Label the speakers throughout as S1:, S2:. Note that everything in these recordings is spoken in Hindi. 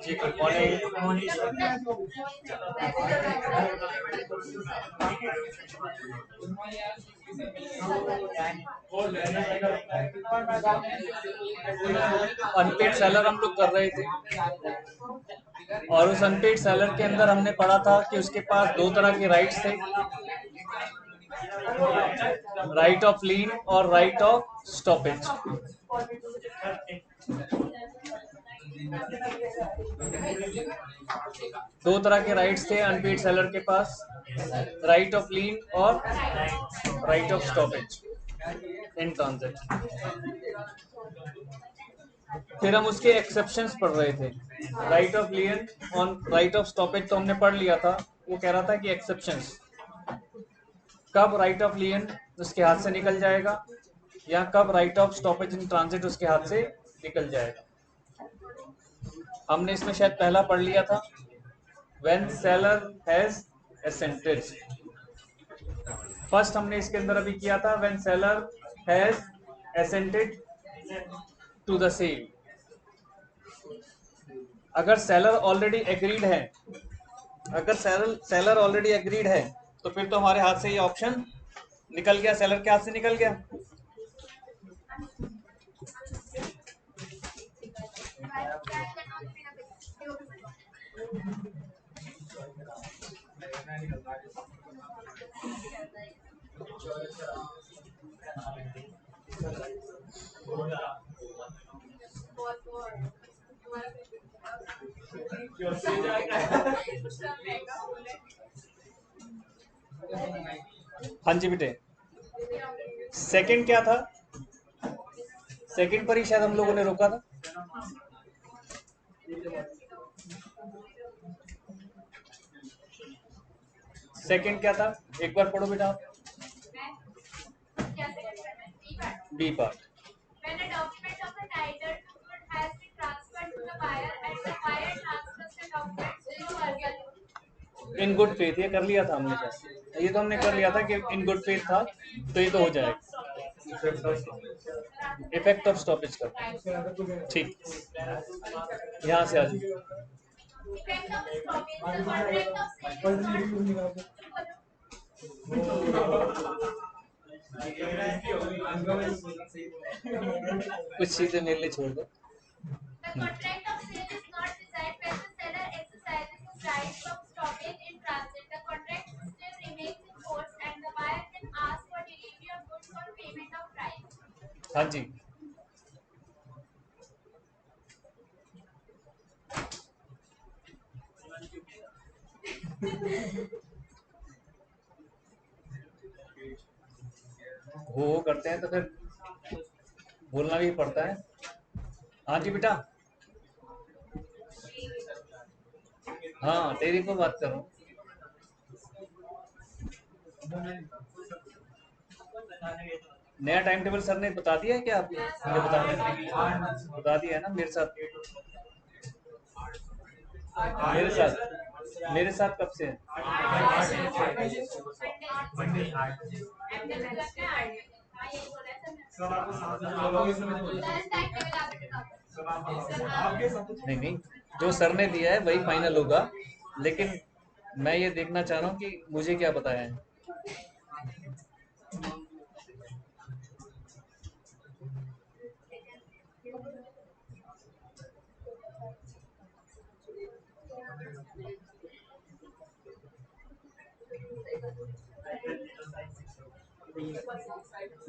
S1: जी गुड मॉर्निंग। अनपेड सेलर हम लोग कर रहे थे और उस अनपेड सेलर के अंदर हमने पढ़ा था कि उसके पास दो तरह के राइट्स थे, राइट ऑफ लीन और राइट ऑफ स्टॉपेज। दो तरह के राइट्स थे अनपेड सेलर के पास, राइट ऑफ लीन और right of stoppage in transaction. फिर हम उसके एक्सेप्शंस पढ़ रहे थे। Right of lean on right of stoppage तो हमने पढ़ लिया था। वो कह रहा था कि एक्सेप्शंस कब राइट ऑफ लीन उसके हाथ से निकल जाएगा या कब right of stoppage in transit उसके हाथ से निकल जाएगा। हमने इसमें शायद पहला पढ़ लिया था, when seller has assented. First हमने इसके अंदर अभी किया था, when seller has assented to the sale. अगर सेलर ऑलरेडी एग्रीड है, अगर सेलर ऑलरेडी एग्रीड है तो फिर तो हमारे हाथ से ये ऑप्शन निकल गया, सेलर के हाथ से निकल गया। हाँ जी बेटे, सेकंड क्या था? सेकंड पर ही शायद हम लोगों ने रोका था। सेकंड क्या था, एक बार पढ़ो बेटा। B part.
S2: When a document of the title to good has been transferred to the buyer and the buyer transfers the document to the purchaser.
S1: In good faith, ये कर लिया था हमने शायद, ये तो हमने कर लिया था कि इन गुड फेथ था, तो ये तो हो जाएगा। इफेक्ट ऑफ स्टॉपेज का, ठीक, यहाँ से आ जाओ।
S2: Effect of stoppage. The contract of sale is not.
S1: कुछ चीजें मेरे लिए छोड़ दो।
S2: The contract of sale is not designed when the seller exercises his rights of stoppage in transit. The contract still remains in force and the buyer can ask for delivery of goods for payment of price.
S1: हाँ जी, वो करते हैं तो फिर बोलना भी पड़ता है। हाँ जी बेटा, हाँ तेरी को बात करो। नया टाइम टेबल सर ने बता दिया है क्या आपको? बता दिया है ना मेरे साथ। मेरे साथ कब से है? नहीं नहीं, जो सर ने दिया है वही फाइनल होगा, लेकिन मैं ये देखना चाह रहा हूँ कि मुझे क्या बताया है।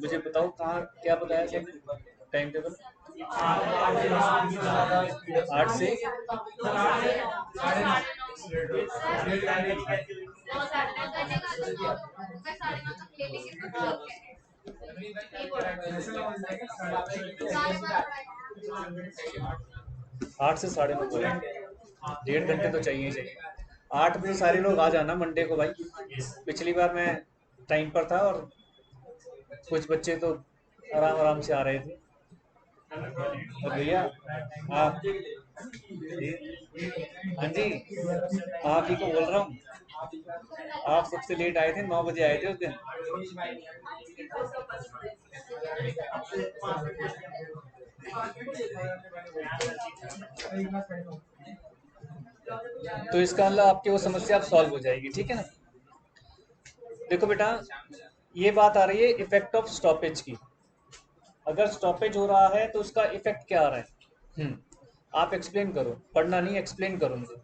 S1: मुझे बताओ कहाँ क्या बताया सर ने टाइम टेबल? 8 से आठ से 9:30 1.5 घंटे तो चाहिए ही चाहिए। 8 बजे सारे लोग आ जाना मंडे को भाई। पिछली बार मैं टाइम पर था और कुछ बच्चे तो आराम आराम से आ रहे थे। और भैया आप हाँ जी, आप ही को बोल रहा हूँ। आप सबसे लेट आए थे, 9 बजे आए थे उस दिन। तो इसका मतलब आपकी वो समस्या अब सॉल्व हो जाएगी, ठीक है ना। देखो बेटा, ये बात आ रही है इफेक्ट ऑफ स्टॉपेज की। अगर स्टॉपेज हो रहा है तो उसका इफेक्ट क्या आ रहा है। आप एक्सप्लेन करो, पढ़ना नहीं, एक्सप्लेन करो मुझे।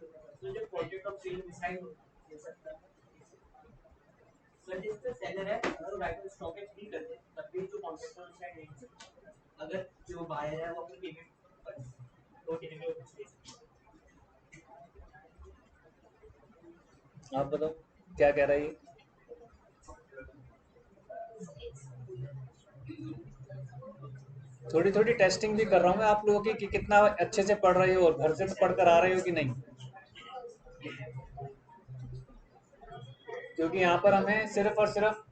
S3: सर जिसका सेलर है अगर राइट ऑफ स्टॉपेज नहीं करते तब भी जो कॉन्ट्रैक्ट को डिसाइड नहीं हो सकता। अगर जो बायर है वो अपनी पेमेंट तो डिलीवरी हो सकती है।
S1: आप बताओ क्या कह रहा है ये। थोड़ी थोड़ी टेस्टिंग भी कर रहा हूँ मैं आप लोगों की कि कितना अच्छे से पढ़ रहे हो और घर से तो पढ़कर आ रहे हो कि नहीं। क्योंकि यहाँ पर हमें सिर्फ और सिर्फ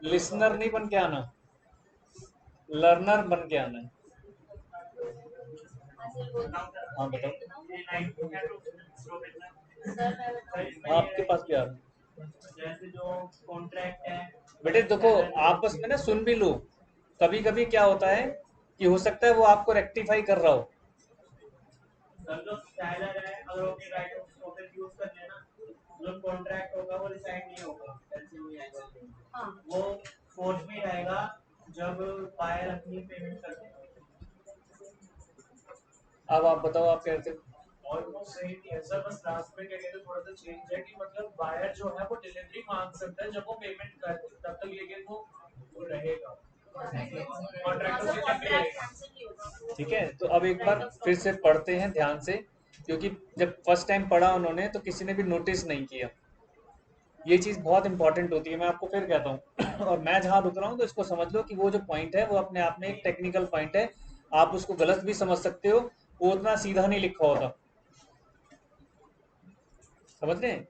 S1: लिसनर नहीं बन के आना, लर्नर बन के आना है। हाँ बताओ, आपके पास भी आ रहा है।
S3: जैसे जो कॉन्ट्रैक्ट है
S1: बेटे देखो, आपस में ना सुन भी लो। कभी कभी क्या होता है कि हो सकता है वो आपको रेक्टिफाई कर रहा हो।
S3: सर जो सेलर है अगर वो अपनी राइट ऑफ स्टॉपेज यूज कर लेना जो कॉन्ट्रैक्ट होगा वो डिसाइड नहीं होगा ऐसे नहीं आएगा। हाँ वो फोर्स में रहेगा जब बायर अपनी पेमेंट कर देगा।
S1: अब आप बताओ, आप कहते हो
S3: ऑलमोस्ट सेम ही है सर, बस लास्ट में क्या कहते हैं थोड़ा सा चेंज है कि मतलब बायर जो है वो डिलीवरी मांग सकता है जब वो पेमेंट कर दे तब तक, लेकिन वो रहेगा कॉन्ट्रैक्ट से जब भी रहेगा।
S1: ठीक है। तो अब एक बार फिर से पढ़ते हैं ध्यान से, क्योंकि जब फर्स्ट टाइम पढ़ा उन्होंने तो किसी ने भी नोटिस नहीं किया। ये चीज़ बहुत इंपॉर्टेंट होती है, मैं आपको फिर कहता हूँ। और मैं जहाँ रुक रहा हूँ तो इसको समझ लो कि वो जो पॉइंट है वो अपने आप में एक टेक्निकल पॉइंट है। आप उसको गलत भी समझ सकते हो, वो उतना सीधा नहीं लिखा होता। समझ रहे हैं।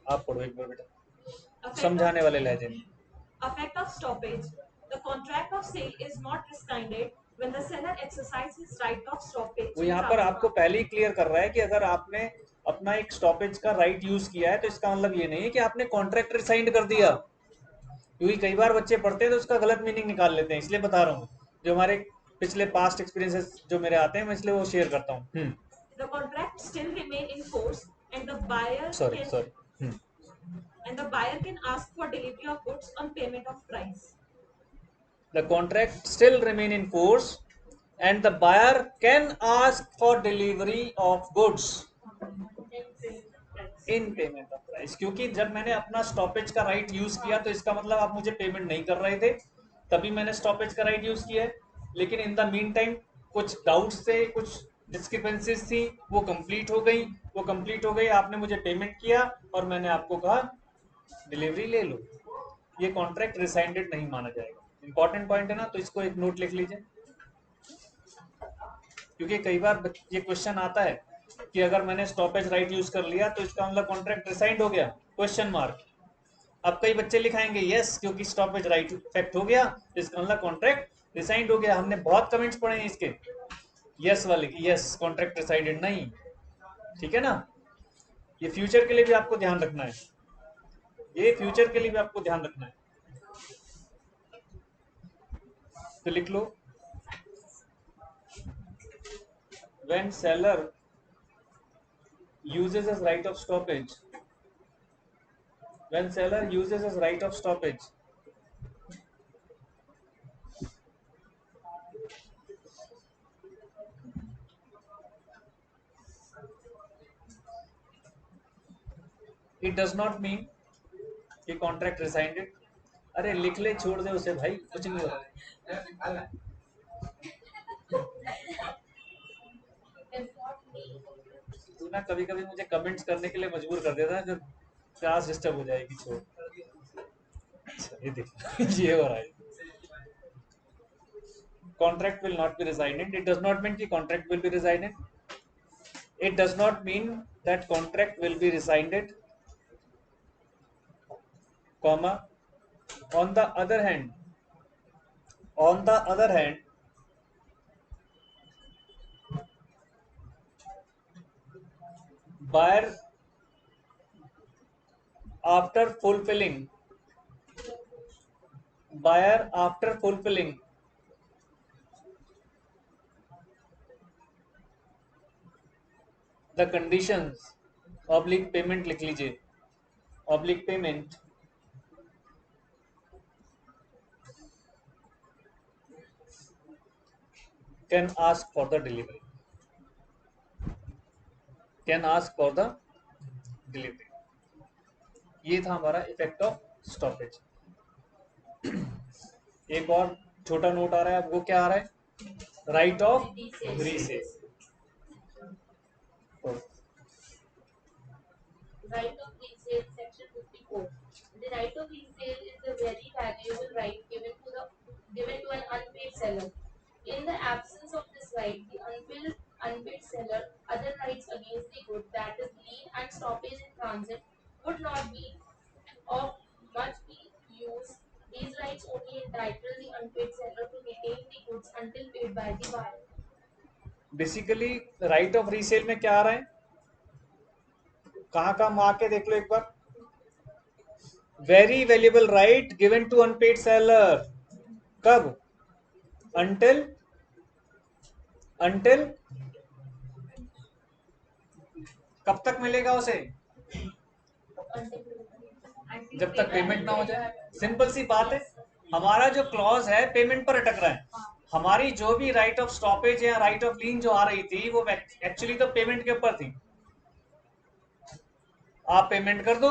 S1: आप पढ़ो एक बार बेटा, समझाने वाले लहजे में।
S4: Effect of stoppage. The contract of sale is not rescinded when the seller exercises his right of stoppage.
S1: वो यहाँ पर आपको पहले ही क्लियर कर रहा है कि अगर आपने अपना एक स्टॉपेज का राइट यूज किया है तो इसका मतलब ये नहीं है कि आपने कॉन्ट्रैक्ट रिसाइंड कर दिया। क्योंकि कई बार बच्चे पढ़ते हैं तो उसका गलत मीनिंग निकाल लेते हैं, इसलिए बता रहा हूँ। जो हमारे पिछले पास्ट एक्सपीरियंसेस जो मेरे आते हैं मैं इसलिए वो शेयर करता हूँ।
S4: The contract still remain in force and the buyer
S1: sorry
S4: can
S1: sorry
S4: and the buyer can ask for delivery of goods on payment of price.
S1: The contract still remain in force and the buyer can ask for delivery of goods in payment of price. क्योंकि जब मैंने अपना स्टॉपेज का राइट यूज किया तो इसका मतलब आप मुझे पेमेंट नहीं कर रहे थे, तभी मैंने स्टॉपेज का राइट यूज किया है। लेकिन इन द मीन टाइम कुछ डाउट्स थे, कुछ डिस्क्रिपेंसीज थी, वो कंप्लीट हो गई। वो कंप्लीट हो गई, आपने मुझे पेमेंट किया और मैंने आपको कहा डिलीवरी ले लो। ये कॉन्ट्रैक्ट रिसाइंडेड नहीं माना जाएगा। इंपॉर्टेंट पॉइंट है ना, तो इसको एक नोट लिख लीजिए। क्योंकि कई बार ये क्वेश्चन आता है कि अगर मैंने स्टॉपेज राइट यूज कर लिया तो इसका मतलब कॉन्ट्रैक्ट रिसाइंड हो गया, क्वेश्चन मार्क। अब कई बच्चे लिखाएंगे यस क्योंकि स्टॉपेज राइट इफेक्ट हो गया, इसका मतलब कॉन्ट्रैक्ट रिसाइंड हो गया। हमने बहुत कमेंट्स पढ़े हैं इसके यस वाले की, यस कॉन्ट्रैक्ट रिसाइंडेड नहीं। ठीक है ना। ये फ्यूचर के लिए भी आपको ध्यान रखना है, ये फ्यूचर के लिए भी आपको ध्यान रखना है। तो लिख लो, when seller uses his right of stoppage, when seller uses his right of stoppage, it does not mean कि कॉन्ट्रैक्ट रिसाइंडेड। अरे लिख ले, छोड़ दे उसे भाई, कुछ नहीं होता। तू ना कभी कभी मुझे कमेंट्स करने के लिए मजबूर कर देता है, जो क्लास डिस्टर्ब हो जाएगी। छोड़। अच्छा, ये देख ये हो रहा है। Contract will not be rescinded. It does not mean कि contract will be rescinded. It does not mean that contract will be rescinded, comma. On the other hand, buyer after fulfilling the conditions oblique payment लिख लीजिए oblique payment can ask for the delivery ये था हमारा इफेक्ट ऑफ स्टॉपेज। एक और छोटा नोट आ रहा है, अब वो क्या आ रहा है, right of resale.
S2: Right of resale, section 54. The right of resale is a very valuable right given to an unpaid seller. In the absence of this right, the unpaid seller other rights against the good, that is lien and stoppage in transit, would not be of much use. These rights only entitle the unpaid seller to retain the goods until paid by the buyer.
S1: Basically right of resale में क्या आ रहा है, कहाँ मार के देख लो एक बार, very valuable right given to unpaid seller, कब, अंटिल कब तक मिलेगा उसे, जब तक पेमेंट ना हो जाए। सिंपल सी बात है, हमारा जो क्लॉज है पेमेंट पर अटक रहा है, हमारी जो भी राइट ऑफ स्टॉपेज या राइट ऑफ लीन जो आ रही थी वो एक्चुअली तो पेमेंट के ऊपर थी। आप पेमेंट कर दो,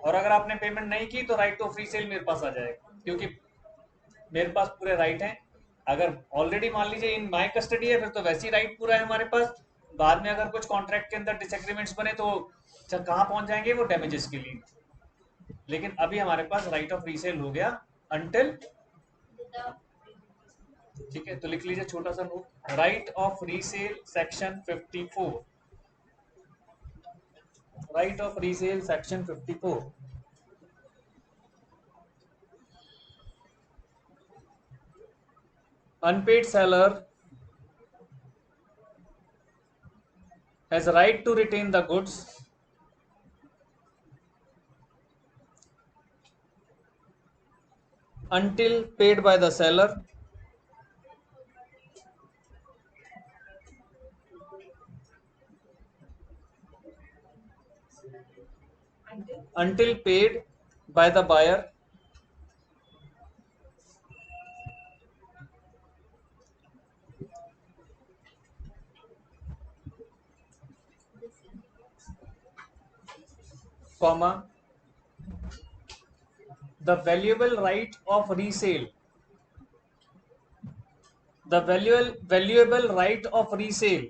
S1: और अगर आपने पेमेंट नहीं की तो राइट ऑफ रीसेल मेरे पास आ जाएगा, क्योंकि मेरे पास पूरे राइट हैं। अगर ऑलरेडी मान लीजिए इन माय कस्टडी है, फिर तो वैसी राइट पूरा है हमारे पास। बाद में अगर कुछ कॉन्ट्रैक्ट के अंदर डिसएग्रीमेंट्स बने तो कहाँ पहुंच जाएंगे वो, डैमेजेस के लिए। लेकिन अभी हमारे पास राइट ऑफ रीसेल हो गया अंटिल, ठीक है। तो लिख लीजिए छोटा सा note, right of resale section 54, right of resale section 54। Unpaid seller has a right to retain the goods until paid by the seller until paid by the buyer comma the valuable right of resale, the valuable right of resale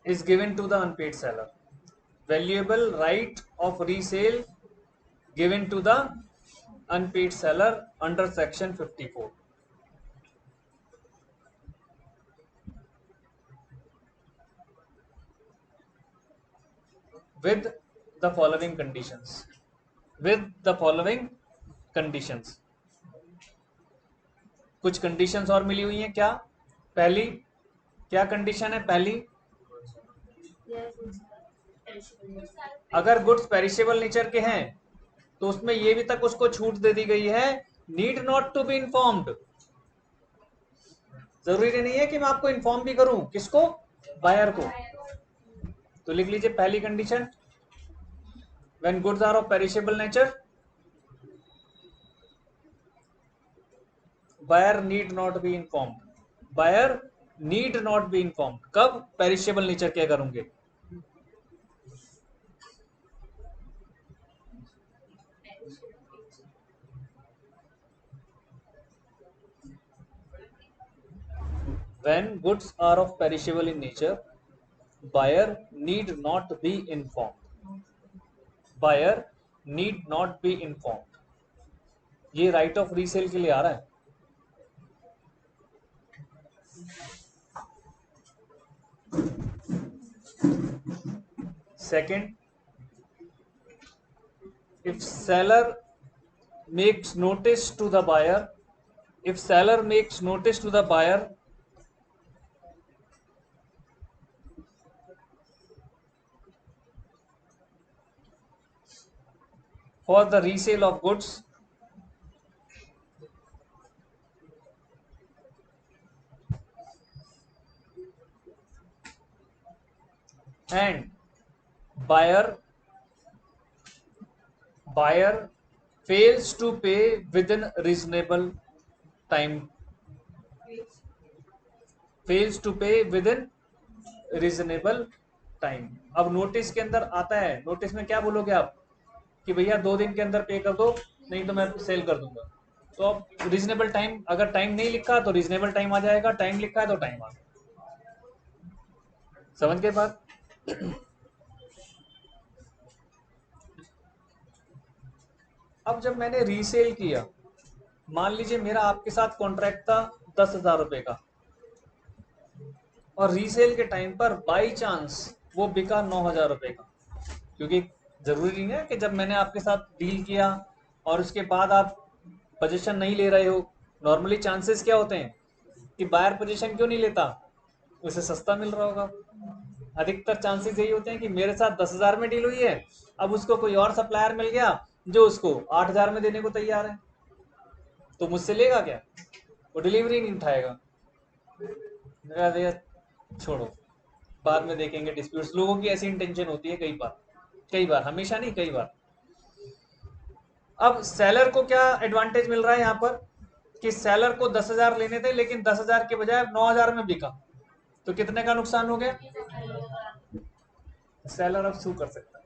S1: is given to the unpaid seller, valuable right of resale given to the unpaid seller under section 54 with the following conditions, कुछ कंडीशंस और मिली हुई हैं। क्या, पहली क्या कंडीशन है, पहली अगर गुड्स पेरिशेबल नेचर के हैं तो उसमें ये भी तक उसको छूट दे दी गई है, need not to be informed. जरूरी नहीं है कि मैं आपको इन्फॉर्म भी करूं, किसको, बायर को। तो लिख लीजिए पहली condition, when goods are of perishable nature buyer need not be informed, buyer need not be informed, कब, पेरिशेबल नेचर क्या करूंगे। When goods are of perishable in nature, buyer need not be informed, buyer need not be informed। ये राइट ऑफ रीसेल के लिए आ रहा है। Second, if seller makes notice to the buyer, if seller makes notice to the buyer for the resale of goods and buyer fails to pay within reasonable time, fails to pay within reasonable time. अब नोटिस के अंदर आता है, नोटिस में क्या बोलोगे आप कि भैया 2 दिन के अंदर पे कर दो, नहीं तो मैं सेल कर दूंगा। तो अब रीजनेबल टाइम, अगर टाइम नहीं लिखा तो रीजनेबल टाइम आ जाएगा, टाइम लिखा है तो टाइम आ गया। समझ गए बात? अब जब मैंने रीसेल किया, मान लीजिए मेरा आपके साथ कॉन्ट्रैक्ट था 10,000 रुपए का, और रीसेल के टाइम पर बाई चांस वो बिका 9,000 रुपए का, क्योंकि जरूरी नहीं है कि जब मैंने आपके साथ डील किया और उसके बाद आप पोजीशन नहीं ले रहे हो। नॉर्मली चांसेस क्या होते हैं कि बायर पोजीशन क्यों नहीं लेता, उसे सस्ता मिल रहा होगा। अधिकतर चांसेस यही होते हैं कि मेरे साथ 10,000 में डील हुई है, अब उसको कोई और सप्लायर मिल गया जो उसको 8,000 में देने को तैयार है, तो मुझसे लेगा क्या? वो डिलीवरी नहीं उठाएगा। मेरा भैया छोड़ो, बाद में देखेंगे डिस्प्यूट्स। लोगों की ऐसी इंटेंशन होती है कई बार, हमेशा नहीं, कई बार। अब सेलर को क्या एडवांटेज मिल रहा है यहाँ पर कि सेलर को 10,000 लेने थे, लेकिन 10,000 के बजाय 9,000 में बिका, तो कितने का नुकसान हो गया? सेलर अब सू कर सकता है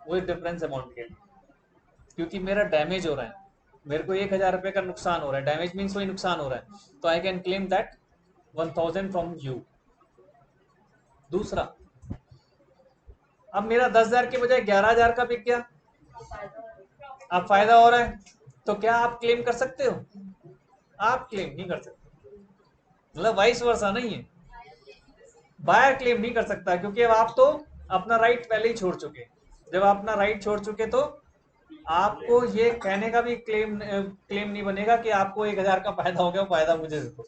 S1: वो डिफरेंस अमाउंट के लिए, क्योंकि मेरा डैमेज हो रहा है, मेरे को 1,000 रुपए का नुकसान हो रहा है। डैमेज मीन्स वही नुकसान हो रहा है, तो I can claim that 1,000 from you. दूसरा, अब मेरा 10,000 के बजाय 11,000 का बिक गया, अब फायदा हो रहा है, तो क्या आप क्लेम कर सकते हो? आप क्लेम नहीं कर सकते। मतलब वाइस वर्सा नहीं है, बायर क्लेम नहीं कर सकता, क्योंकि अब आप तो अपना राइट पहले ही छोड़ चुके। जब आप अपना राइट छोड़ चुके तो आपको ये कहने का भी क्लेम नहीं बनेगा कि आपको 1,000 का फायदा हो गया, वो फायदा मुझे दे दो।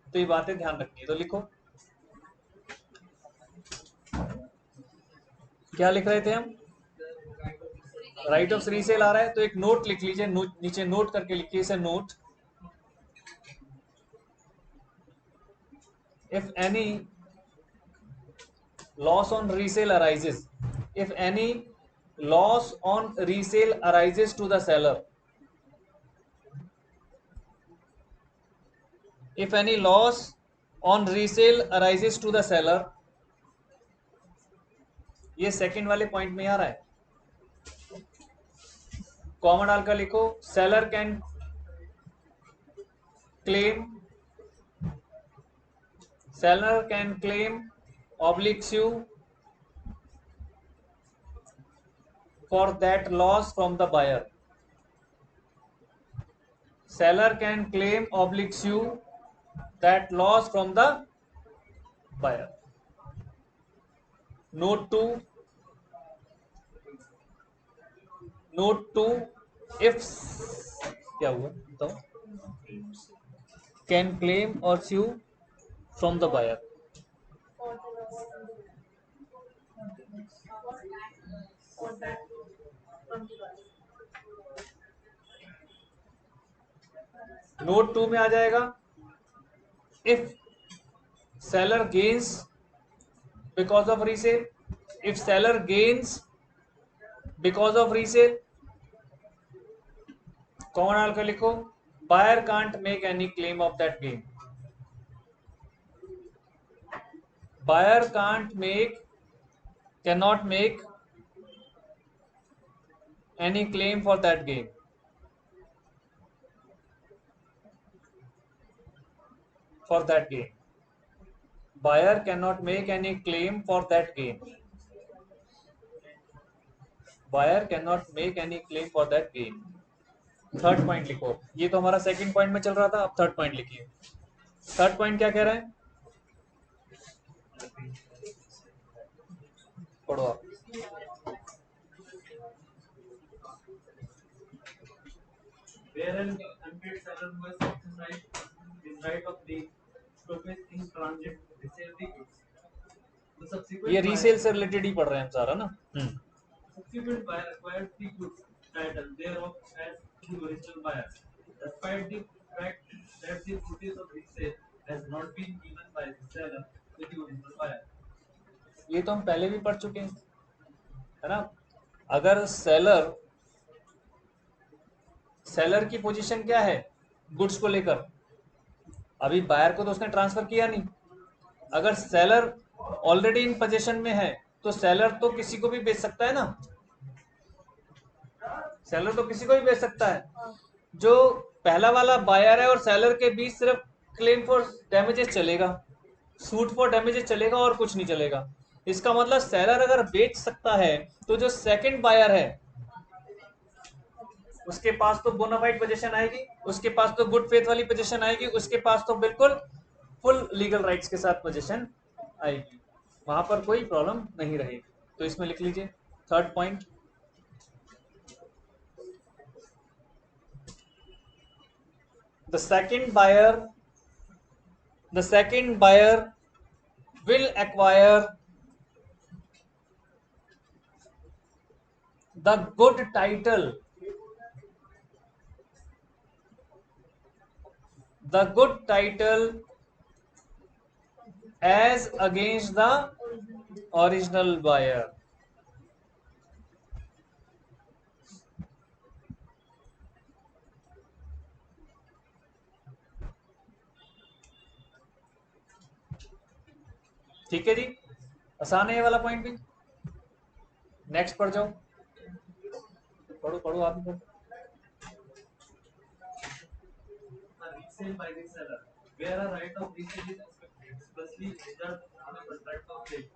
S1: तो ये बातें ध्यान रखनी है। तो लिखो, क्या लिख रहे थे हम? राइट ऑफ रीसेल आ रहा है तो एक नोट लिख लीजिए, नीचे नोट करके लिखिए इसे, note. If any loss on resale arises, if any loss on resale arises to the seller, if any loss on resale arises to the seller, ये सेकंड वाले पॉइंट में आ रहा है, कॉमन डालकर लिखो, seller can claim obliques you for that loss from the buyer. Seller can claim obliques you that loss from the buyer. Note 2, if क्या हुआ बताओ, can claim or sue from the buyer. Note 2 में आ जाएगा, if seller gains because of resale, if seller gains because of resale, कौन डाल कर लिखो, buyer can't make any claim of that gain. Buyer cannot make any claim for that gain. For that gain, buyer cannot make any claim for that gain. Buyer cannot make any claim for that gain. Third point लिखो, ये तो हमारा सेकंड पॉइंट में चल रहा था, अब थर्ड पॉइंट लिखिए। थर्ड पॉइंट क्या कह रहा है, पढ़ो आप।
S3: Where an unpaid seller who has exercised his right of the stockist in transit resale the goods. The subsequent
S1: ये रीसेल से रिलेटेड ही पढ़ रहे हैं हम सारा ना।
S3: subsequent buyer acquires the goods title thereof as the original buyer, despite the fact that the notice of resale has not been given by the seller to the original buyer.
S1: ये तो हम पहले भी पढ़ चुके हैं, है ना। अगर सेलर की पोजीशन क्या है गुड्स को लेकर, अभी बायर को तो उसने ट्रांसफर किया नहीं। अगर सेलर ऑलरेडी इन पोजीशन में है तो सेलर तो किसी को भी बेच सकता है ना, सेलर तो किसी को भी बेच सकता है। जो पहला वाला बायर है और सेलर के बीच सिर्फ क्लेम फॉर डैमेजेस चलेगा, सूट फॉर डैमेजेस चलेगा और कुछ नहीं चलेगा। इसका मतलब सेलर अगर बेच सकता है तो जो सेकंड बायर है उसके पास तो बोनाफाइड पोजीशन आएगी, उसके पास तो गुड फेथ वाली पोजीशन आएगी, उसके पास तो बिल्कुल फुल लीगल राइट्स के साथ पोजीशन आएगी, वहां पर कोई प्रॉब्लम नहीं रहेगी। तो इसमें लिख लीजिए third point, the second buyer will acquire the good title as against the original buyer. ठीक है जी, आसान है ये वाला पॉइंट भी। नेक्स्ट पढ़ जाओ, पढ़ो आप ही पढ़ो।
S3: Resale by the seller, where a right of resale is expressly reserved in a contract of sale.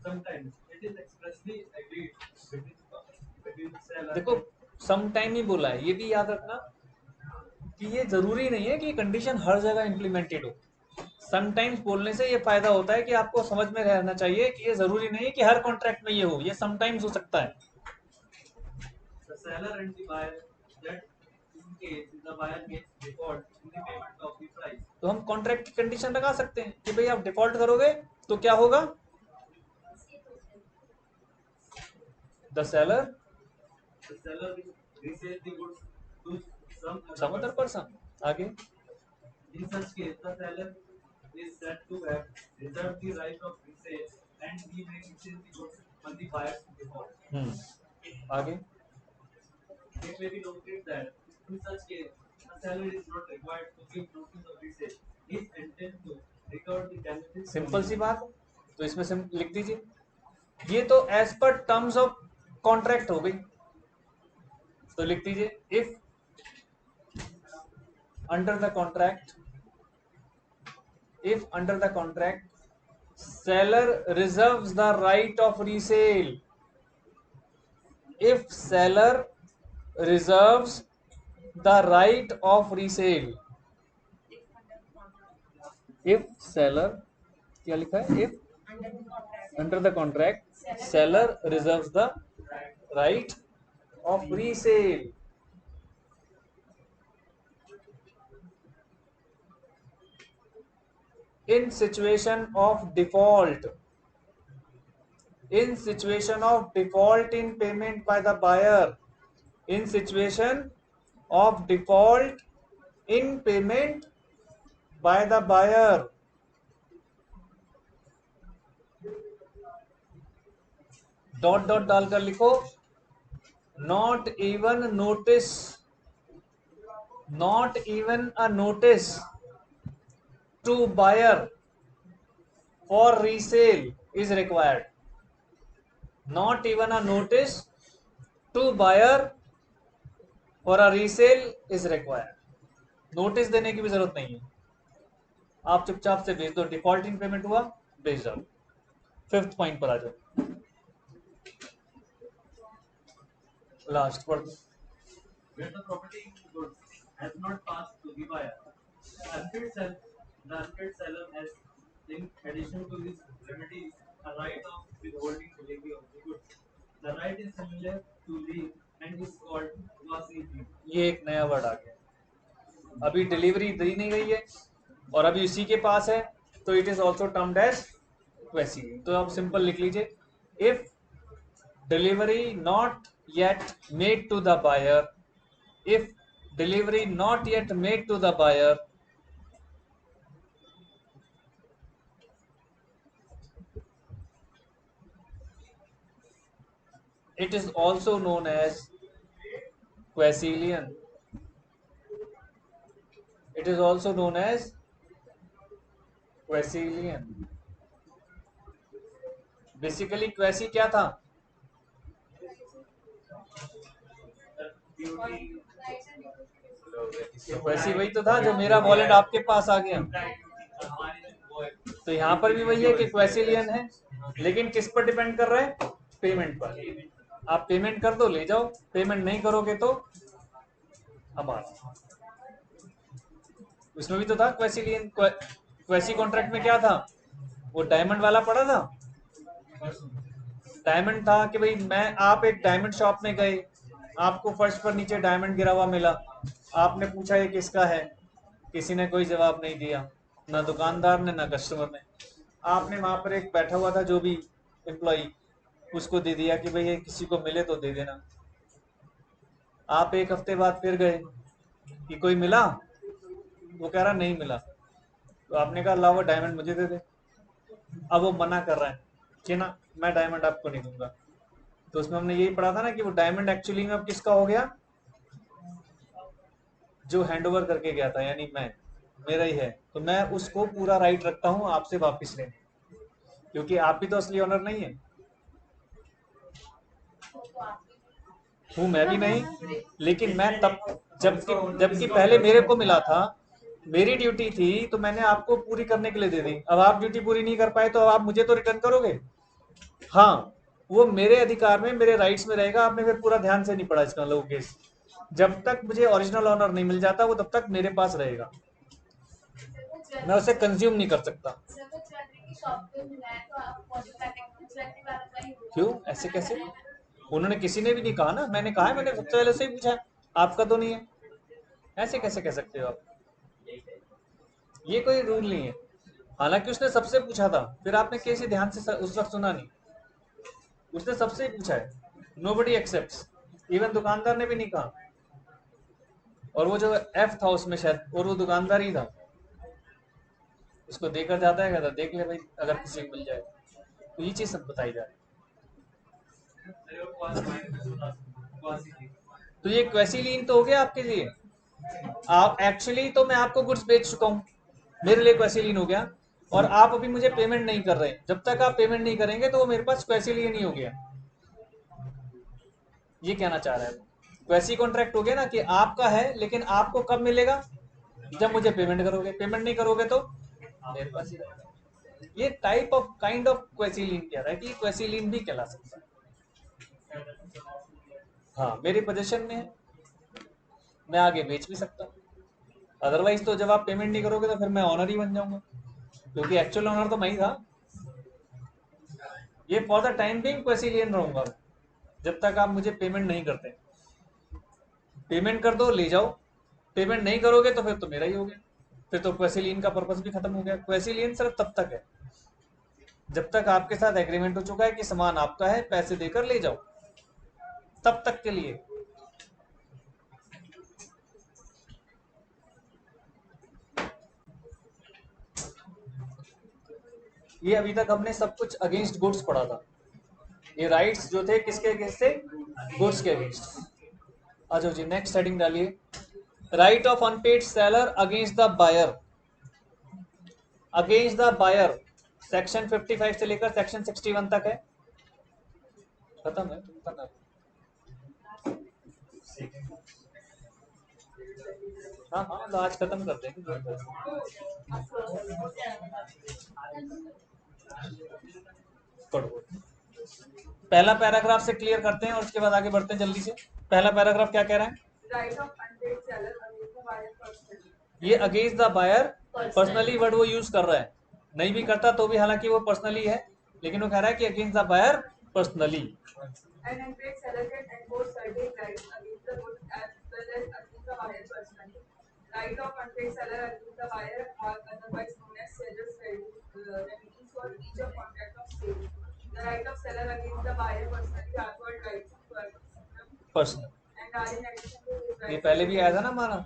S3: Sometimes it is expressly agreed between the seller.
S1: देखो सम टाइम ही बोला है, ये भी याद रखना कि ये जरूरी नहीं है कि कंडीशन हर जगह इंप्लीमेंटेड हो। समटाइम्स बोलने से ये फायदा होता है कि आपको समझ में रहना चाहिए कि ये जरूरी नहीं है कि हर कॉन्ट्रैक्ट में ये हो, ये समटाइम्स हो सकता है।
S3: The seller and the buyer, that in case the buyer gets default in the payment of the price.
S1: तो हम कॉन्ट्रैक्ट की कंडीशन लगा सकते हैं कि भाई आप डिफॉल्ट करोगे तो क्या होगा, the seller
S3: will resell the goods to
S1: some other person. आगे
S3: In such case, the seller is said to have reserved the right of resale and he may resell the goods on the buyer's default.
S1: आगे
S3: It may be noted that in such case, the seller is not required to give notice of resale. He is entitled to recover the damages.
S1: Simple सी बात, तो इसमें लिख दीजिए, ये तो as per terms of contract हो गई, तो लिख दीजिए if under the contract, if under the contract seller reserves the right of resale, if seller reserves the right of resale, if seller, क्या लिखा है, if under the contract seller reserves the right of resale, in situation of default, in situation of default in payment by the buyer, in situation of default in payment by the buyer, dot dot डालकर लिखो not even notice, not even a notice to buyer for resale is required, not even a notice to buyer for a resale is required. Notice देने की भी जरूरत नहीं है, आप चुपचाप से भेज दो, डिफॉल्ट इन पेमेंट हुआ भेज जाओ। फिफ्थ पॉइंट पर आ जाओ, लास्ट पढ़ दो।
S3: Where the property goods has not passed to the buyer, the unpaid seller has, in addition to his remedies, a right of withholding delivery of the goods. The right is similar to leave and is called quasi-leave.
S1: ये एक नया वर्ड आ गया, अभी डिलीवरी दी नहीं गई है और अभी उसी के पास है, तो it is also termed as quasi. तो आप सिंपल लिख लीजिए, if delivery not yet made to the buyer, if delivery not yet made to the buyer, it is also known as quasi-lien. It is also known as quasi-lien. Basically quasi क्या था? क्वेसी वही तो था जो मेरा वॉलेट आपके पास आ गया। तो यहाँ पर भी वही है कि क्वेसिलियन है, लेकिन किस पर डिपेंड कर रहा है? पेमेंट पर। आप पेमेंट कर दो ले जाओ, पेमेंट नहीं करोगे तो हमारा। उसमें भी तो था क्वेसिलियन। क्वेसी कॉन्ट्रैक्ट में क्या था? वो डायमंड वाला पड़ा था। डायमंड था कि भाई आप एक डायमंड शॉप में गए, आपको फर्श पर नीचे डायमंड गिरा हुआ मिला, आपने पूछा ये किसका है, किसी ने कोई जवाब नहीं दिया, ना दुकानदार ने ना कस्टमर ने। आपने वहां पर एक बैठा हुआ था जो भी एम्प्लॉई, उसको दे दिया कि भाई ये किसी को मिले तो दे देना। आप एक हफ्ते बाद फिर गए कि कोई मिला, वो कह रहा नहीं मिला, तो आपने कहा लाओ डायमंड मुझे दे दे। अब वो मना कर रहा है कि ना मैं डायमंड आपको नहीं दूंगा। तो उसमें हमने यही पढ़ा था ना कि वो डायमंड एक्चुअली में अब किसका हो गया? जो हैंडओवर करके गया था, यानी मेरा ही है, तो मैं उसको पूरा राइट रखता हूं आपसे वापस लेने, क्योंकि आप भी तो असली ऑनर नहीं है। हूं मैं भी नहीं, लेकिन मैं तब जबकि पहले मेरे को मिला था, मेरी ड्यूटी थी, तो मैंने आपको पूरी करने के लिए दे दी। अब आप ड्यूटी पूरी नहीं कर पाए तो अब आप मुझे तो रिटर्न करोगे। हाँ, वो मेरे अधिकार में, मेरे राइट्स में रहेगा। आपने फिर पूरा ध्यान से नहीं पढ़ा इसका लोग केस। जब तक मुझे ओरिजिनल ऑनर नहीं मिल जाता वो तब तक मेरे पास रहेगा, मैं उसे कंज्यूम नहीं कर सकता। क्यों? ऐसे कैसे? उन्होंने किसी ने भी नहीं कहा ना, मैंने कहा है, मैंने सबसे पहले से ही पूछा, आपका तो नहीं है। ऐसे कैसे कह सकते हो आप? ये कोई रूल नहीं है। हालांकि उसने सबसे पूछा था, फिर आपने कैसे ध्यान से उस वक्त सुना नहीं? उसने सबसे ही पूछा है, नोबडी एक्सेप्ट्स, इवन दुकानदार ने भी नहीं कहा। और वो जो एफ था उसमें शायद, और वो दुकानदार ही था, उसको देकर जाता है, कहता देख ले भाई अगर किसी को मिल जाए। तो ये चीज सब बताई जा रही है। तो ये क्वेसिलीन तो हो गया आपके लिए। आप एक्चुअली तो मैं आपको गुड्स बेच चुका हूँ, मेरे लिए क्वेसिलीन हो गया, और आप अभी मुझे पेमेंट नहीं कर रहे। जब तक आप पेमेंट नहीं करेंगे तो वो मेरे पास क्वेसिलीन ही हो गया। ये कहना चाह रहा है वो। क्वेसी कॉन्ट्रैक्ट हो गया ना कि आपका है, लेकिन आपको कब मिलेगा? जब मुझे पेमेंट करोगे। पेमेंट नहीं करोगे तो मेरे पास ही रहेगा। ये टाइप ऑफ काइंड ऑफ क्वेसिलीन कह रहा है कि क्वेसिलीन भी कहला सकता है। हाँ, मेरे पोजीशन में है, मैं आगे बेच भी सकता हूँ। अदरवाइज तो जब आप पेमेंट नहीं करोगे तो फिर मैं ऑनर ही बन जाऊंगा, क्योंकि एक्चुअल ऑनर तो मैं ही था। ये फॉर द टाइम बिंग क्वेसिलियन रहूंगा जब तक आप मुझे पेमेंट नहीं करते। पेमेंट कर दो ले जाओ, पेमेंट नहीं करोगे तो फिर तो मेरा ही हो गया, फिर तो क्वेसिलियन का पर्पस भी खत्म हो गया। क्वेसिलियन सिर्फ तब तक है जब तक आपके साथ एग्रीमेंट हो चुका है कि सामान आपका है, पैसे देकर ले जाओ, तब तक के लिए। ये अभी तक हमने सब कुछ अगेंस्ट गुड्स पढ़ा था। ये राइट्स जो थे किसके अगेंस्ट थे? गुड्स के अगेंस्ट। आ जाओ जी, नेक्स्ट हेडिंग डालिए, right of unpaid seller against the buyer. Against the buyer section 55 से लेकर सेक्शन 61 तक है। खत्म है, खत्म। हाँ हाँ, तो आज खत्म कर देंगे। पढ़ो, पहला पैराग्राफ से क्लियर करते हैं और उसके बाद आगे बढ़ते हैं जल्दी से। पहला पैराग्राफ क्या कह रहा है?
S5: Right of unpaid seller against the buyer personally.
S1: ये against the buyer personally word वो यूज कर रहा है, नहीं भी करता तो भी, हालांकि वो पर्सनली है, लेकिन वो कह रहा है कि against the buyer personally.
S5: An unpaid seller can enforce certain rights against the good as well as against the buyer personally. Right of unpaid seller against the buyer are otherwise known as seller's remedies for breach of contract of sale. The right of seller against the buyer personally are called rights
S1: personal,
S5: and are in addition to his
S1: ये
S5: rights.
S1: पहले भी आया था ना हमारा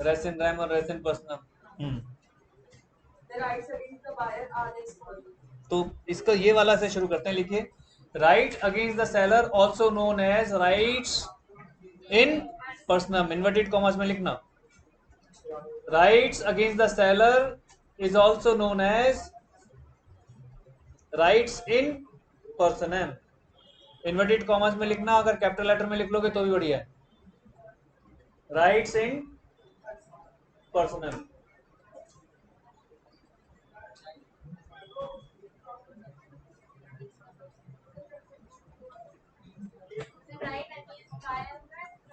S1: रेस इन रैम और res in personal.
S5: The rights against the buyer are as follows.
S1: तो इसका ये वाला से शुरू करते हैं, लिखिए right against the seller also known as rights in personal, inverted commas में लिखना, rights against the seller is also known as rights in personal, inverted commas में लिखना, अगर कैपिटल लेटर में लिख लोगे तो भी बढ़िया है, rights in personal.
S2: The right against buyer,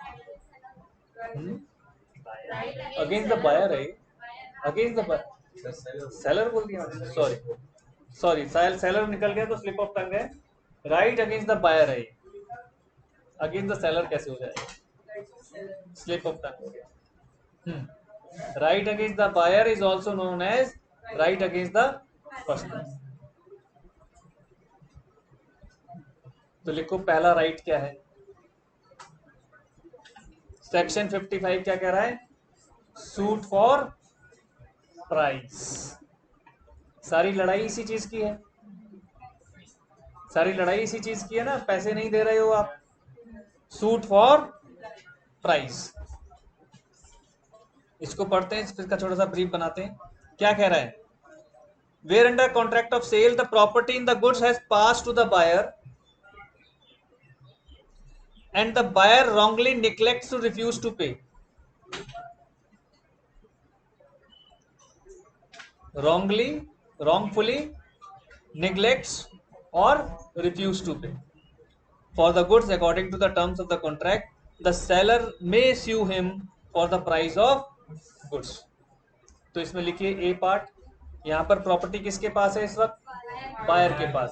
S2: right against seller. Right
S1: against the buyer है,
S2: buyer.
S1: अगेंस्ट द सेलर बोल दिया, सॉरी सेलर निकल गया तो स्लिप ऑफ टंग है, राइट अगेंस्ट द बायर है, अगेंस्ट द सेलर कैसे हो जाएगा, स्लिप ऑफ टंग हो गया। Right against the buyer is also known as right against the personal. तो लिखो पहला राइट क्या है, सेक्शन 55 क्या कह रहा है, सूट फॉर प्राइस। सारी लड़ाई इसी चीज की है, सारी लड़ाई इसी चीज की है ना, पैसे नहीं दे रहे हो आप, सूट फॉर प्राइस। इसको पढ़ते हैं, इसका छोटा सा ब्रीफ बनाते हैं। क्या कह रहा है, where under contract of sale the property in the goods has pass to the buyer and the buyer wrongly neglects to refuse to pay, wrongfully neglects or refuse to pay for the goods according to the terms of the contract, the seller may sue him for the price of goods। तो इसमें लिखिए ए पार्ट, यहाँ पर प्रॉपर्टी किसके पास है इस वक्त, बायर के पास,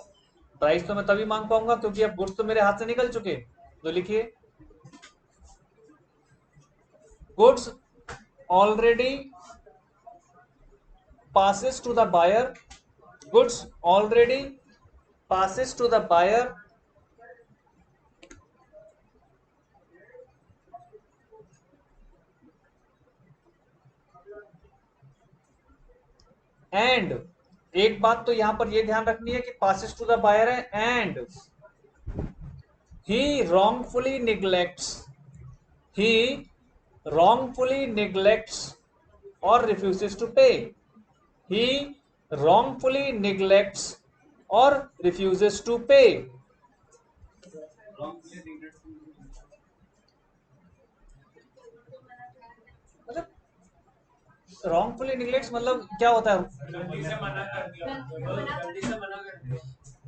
S1: प्राइस तो मैं तभी मांग पाऊंगा क्योंकि अब गुड्स तो मेरे हाथ से निकल चुके, तो लिखिए goods already passes to the buyer, goods already passes to the buyer and एक बात तो यहां पर ये ध्यान रखनी है कि passes to the buyer है and he wrongfully neglects or refuses to pay, he wrongfully neglects or refuses to pay। मतलब wrongfully neglects मतलब क्या होता है,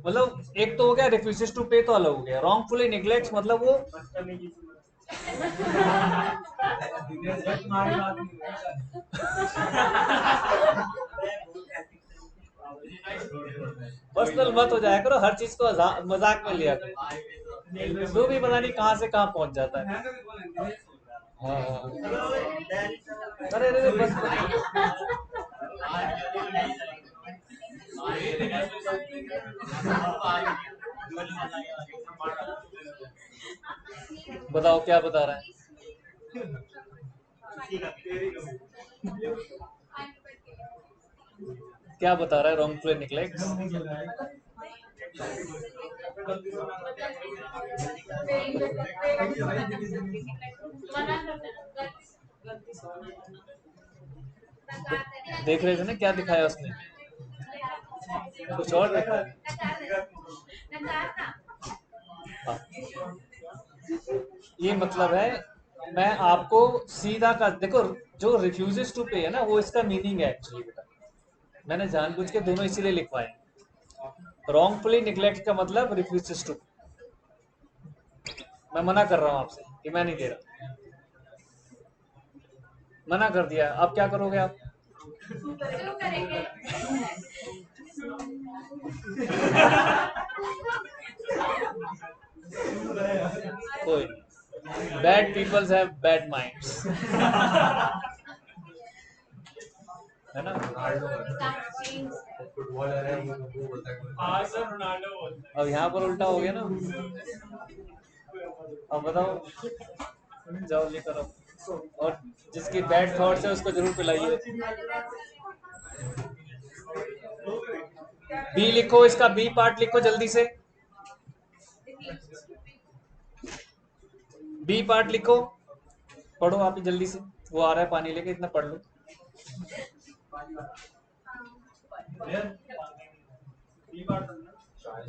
S1: मतलब एक तो हो गया refuses to pay तो अलग हो गया, wrongfully neglects मतलब वो पर्सनल मत हो जाया करो, हर चीज को मजाक में लिया करो, तू भी पता नहीं कहां से कहां पहुंच जाता है। हाँ अरे अरे बस बताओ क्या बता रहा है, क्या बता रहा है, wrongfully neglects देख रहे थे ना क्या दिखाया उसने, कुछ और देखा है। हाँ। ये मतलब है मैं आपको सीधा का देखो, जो रिफ्यूजेस टू पे है ना वो इसका मीनिंग है एक्चुअली बेटा, मैंने जानबूझ के दोनों इसीलिए लिखवाए। रॉन्गफुली निग्लेक्ट का मतलब रिफ्यूजेस टू, मैं मना कर रहा हूं आपसे कि मैं नहीं दे रहा, मना कर दिया, अब क्या करोगे आप, कोई bad peoples have bad minds है ना।
S6: फुटबॉलर है वो बोलता है
S3: हाँ सर रोनाल्डो बोलता है।
S1: अब यहाँ पर उल्टा हो गया ना। अब बताओ, जाओ लेकर आओ, और जिसकी बैड थॉट्स है उसको जरूर पिलाइए। बी लिखो, इसका बी पार्ट लिखो जल्दी से। बी पार्ट लिखो, पढ़ो आप ही जल्दी से, वो आ रहा है पानी लेके, इतना पढ़ लो।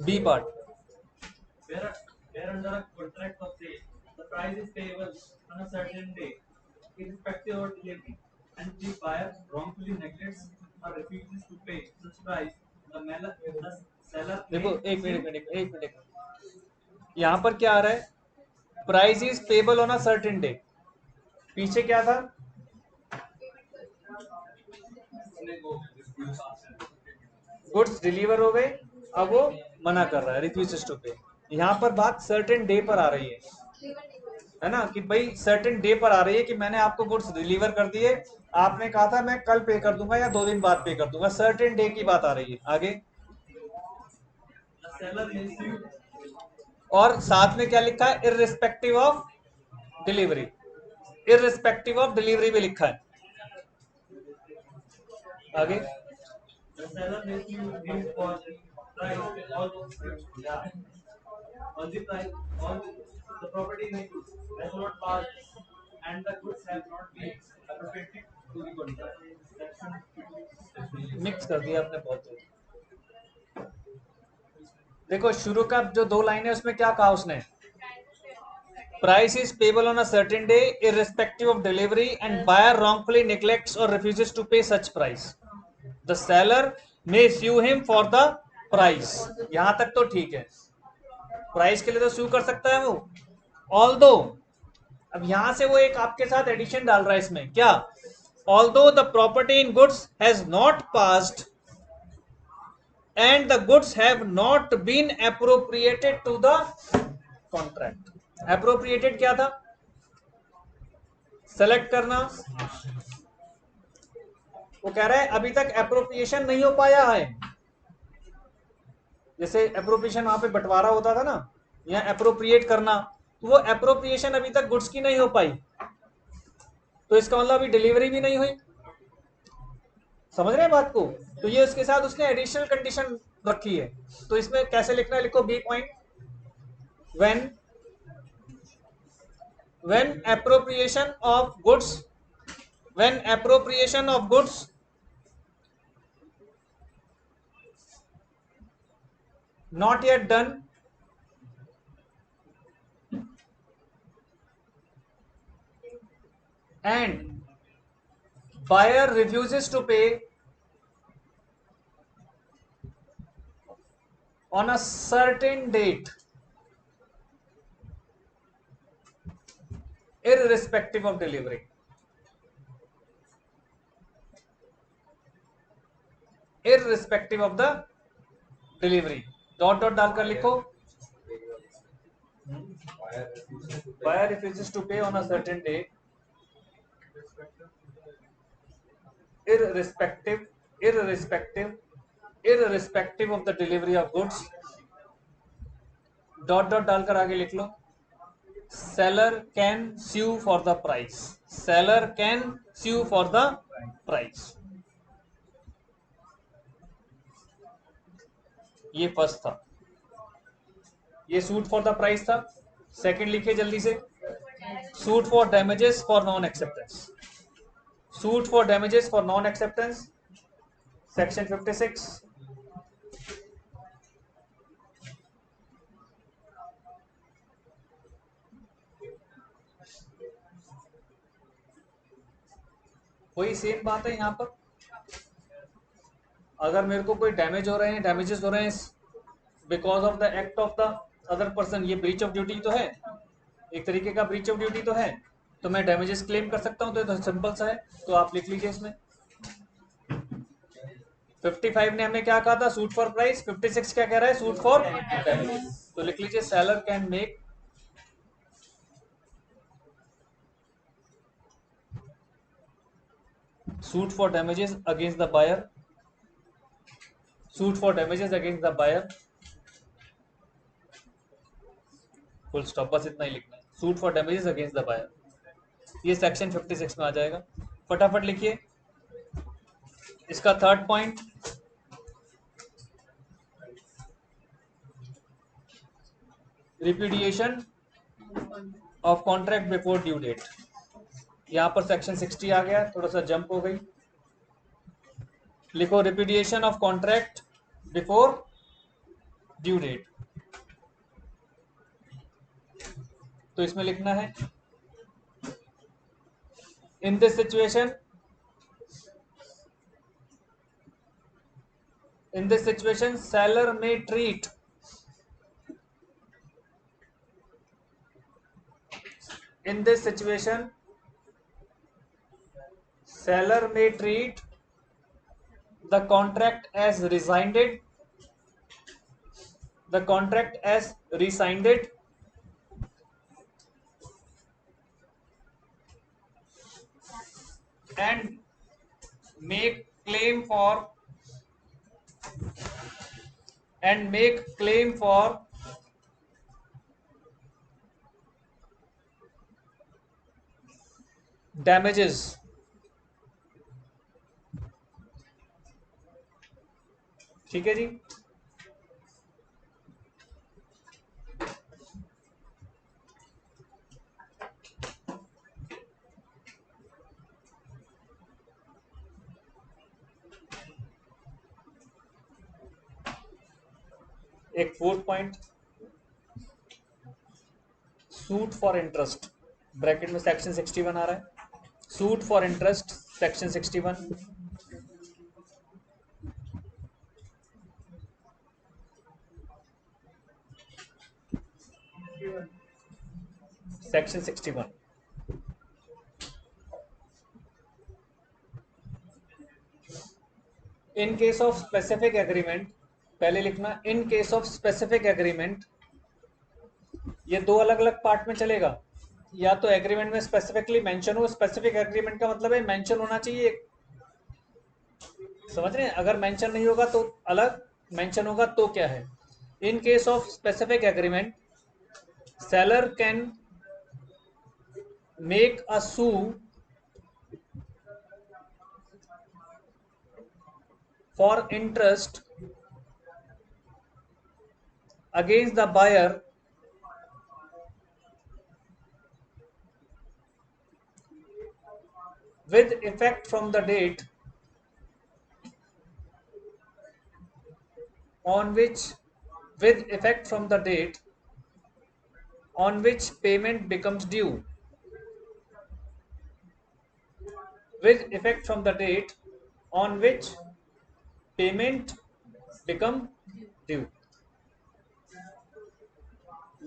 S1: B part,
S3: Where under a contract of sale, the price is payable on a certain day, irrespective of delivery, and the buyer wrongfully neglects or refuses to pay such price, the seller
S1: देखो एक मिनट, यहाँ पर क्या आ रहा है? Price is payable on a certain day. पीछे क्या था? गुड्स डिलीवर हो गए, अब वो मना कर रहा है, रिफ्यूजेस टू पे। यहाँ पर बात सर्टेन डे पर आ रही है ना, कि भाई सर्टेन डे पर आ रही है कि मैंने आपको गुड्स डिलीवर कर दिए, आपने कहा था मैं कल पे कर दूंगा या 2 दिन बाद पे कर दूंगा, सर्टेन डे की बात आ रही है। आगे और साथ में क्या लिखा है? Irrespective of delivery, irrespective of delivery भी लिखा है। आगे
S3: the seller makes you bid for the price on the price on the property in use has not passed and the goods have not been appropriated to the contract. Section
S1: mix कर दिया आपने बहुत दूर। देखो शुरू का जो 2 लाइन है उसमें क्या कहा उसने? Price is payable on a certain day irrespective of delivery and buyer wrongfully neglects or refuses to pay such price, the seller may sue him for the price। यहां तक तो ठीक है, प्राइस के लिए तो sue कर सकता है वो। although अब यहां से वो एक आपके साथ एडिशन डाल रहा है इसमें, क्या? although the property in goods has not passed and the goods have not been appropriated to the contract। appropriated क्या था? सेलेक्ट करना। वो कह रहा है अभी तक एप्रोप्रिएशन नहीं हो पाया है। जैसे एप्रोप्रिएशन वहां पे बंटवारा होता था ना, या एप्रोप्रिएट करना, तो वो एप्रोप्रिएशन अभी तक गुड्स की नहीं हो पाई, तो इसका मतलब अभी डिलीवरी भी नहीं हुई। समझ रहे हैं बात को? तो ये उसके साथ उसने एडिशनल कंडीशन रखी है। तो इसमें कैसे लिखना है? लिखो B point, when appropriation of goods not yet done and buyer refuses to pay on a certain date irrespective of delivery, irrespective of the delivery, dot dot डालकर लिखो buyer refuses to pay on a certain date irrespective of the delivery of goods, dot dot डालकर आगे लिख लो seller can sue for the price, seller can sue for the price। ये फर्स्ट था, ये सूट फॉर द प्राइस था। सेकंड लिखिए जल्दी से, suit for damages for non acceptance, suit for damages for non acceptance, section 56। वही सेम बात है यहाँ पर। अगर मेरे को कोई डैमेज हो रहे हैं, डैमेजेस हो रहे हैं because of the act of the other person, ये ब्रीच ऑफ ड्यूटी तो है, एक तरीके का ब्रीच ऑफ ड्यूटी तो है, तो मैं डैमेजेस क्लेम कर सकता हूं। तो सिंपल सा है, तो आप लिख लीजिए इसमें 55 ने हमने क्या कहा था? Suit for price. 56 क्या कह रहा है? Suit for damages. तो लिख लीजिए seller can make suit for damages against the buyer suit for damages against the buyer, full stop, बस इतना ही लिखना है, suit for damages against the buyer. ये सेक्शन 56 में आ जाएगा। फटाफट लिखिए इसका third point, repudiation of contract before due date. यहां पर सेक्शन 60 आ गया, थोड़ा सा जंप हो गई। लिखो repudiation of contract before due date. तो इसमें लिखना है in this situation, seller may treat the contract as rescinded, and make claim for damages। ठीक है जी। एक fourth point, suit for interest, bracket में सेक्शन 61 आ रहा है, suit for interest section 61। Section 61 in case of specific agreement, पहले लिखना इन केस ऑफ स्पेसिफिक एग्रीमेंट। ये दो अलग अलग पार्ट में चलेगा, या तो एग्रीमेंट में स्पेसिफिकली मेंशन हो, स्पेसिफिक एग्रीमेंट का मतलब है मेंशन होना चाहिए, समझ रहे हैं? अगर मेंशन नहीं होगा तो अलग, मेंशन होगा तो क्या है। In case of specific agreement seller can make a sue for interest against the buyer with effect from the date on which payment becomes due, with effect from the date on which payment become due।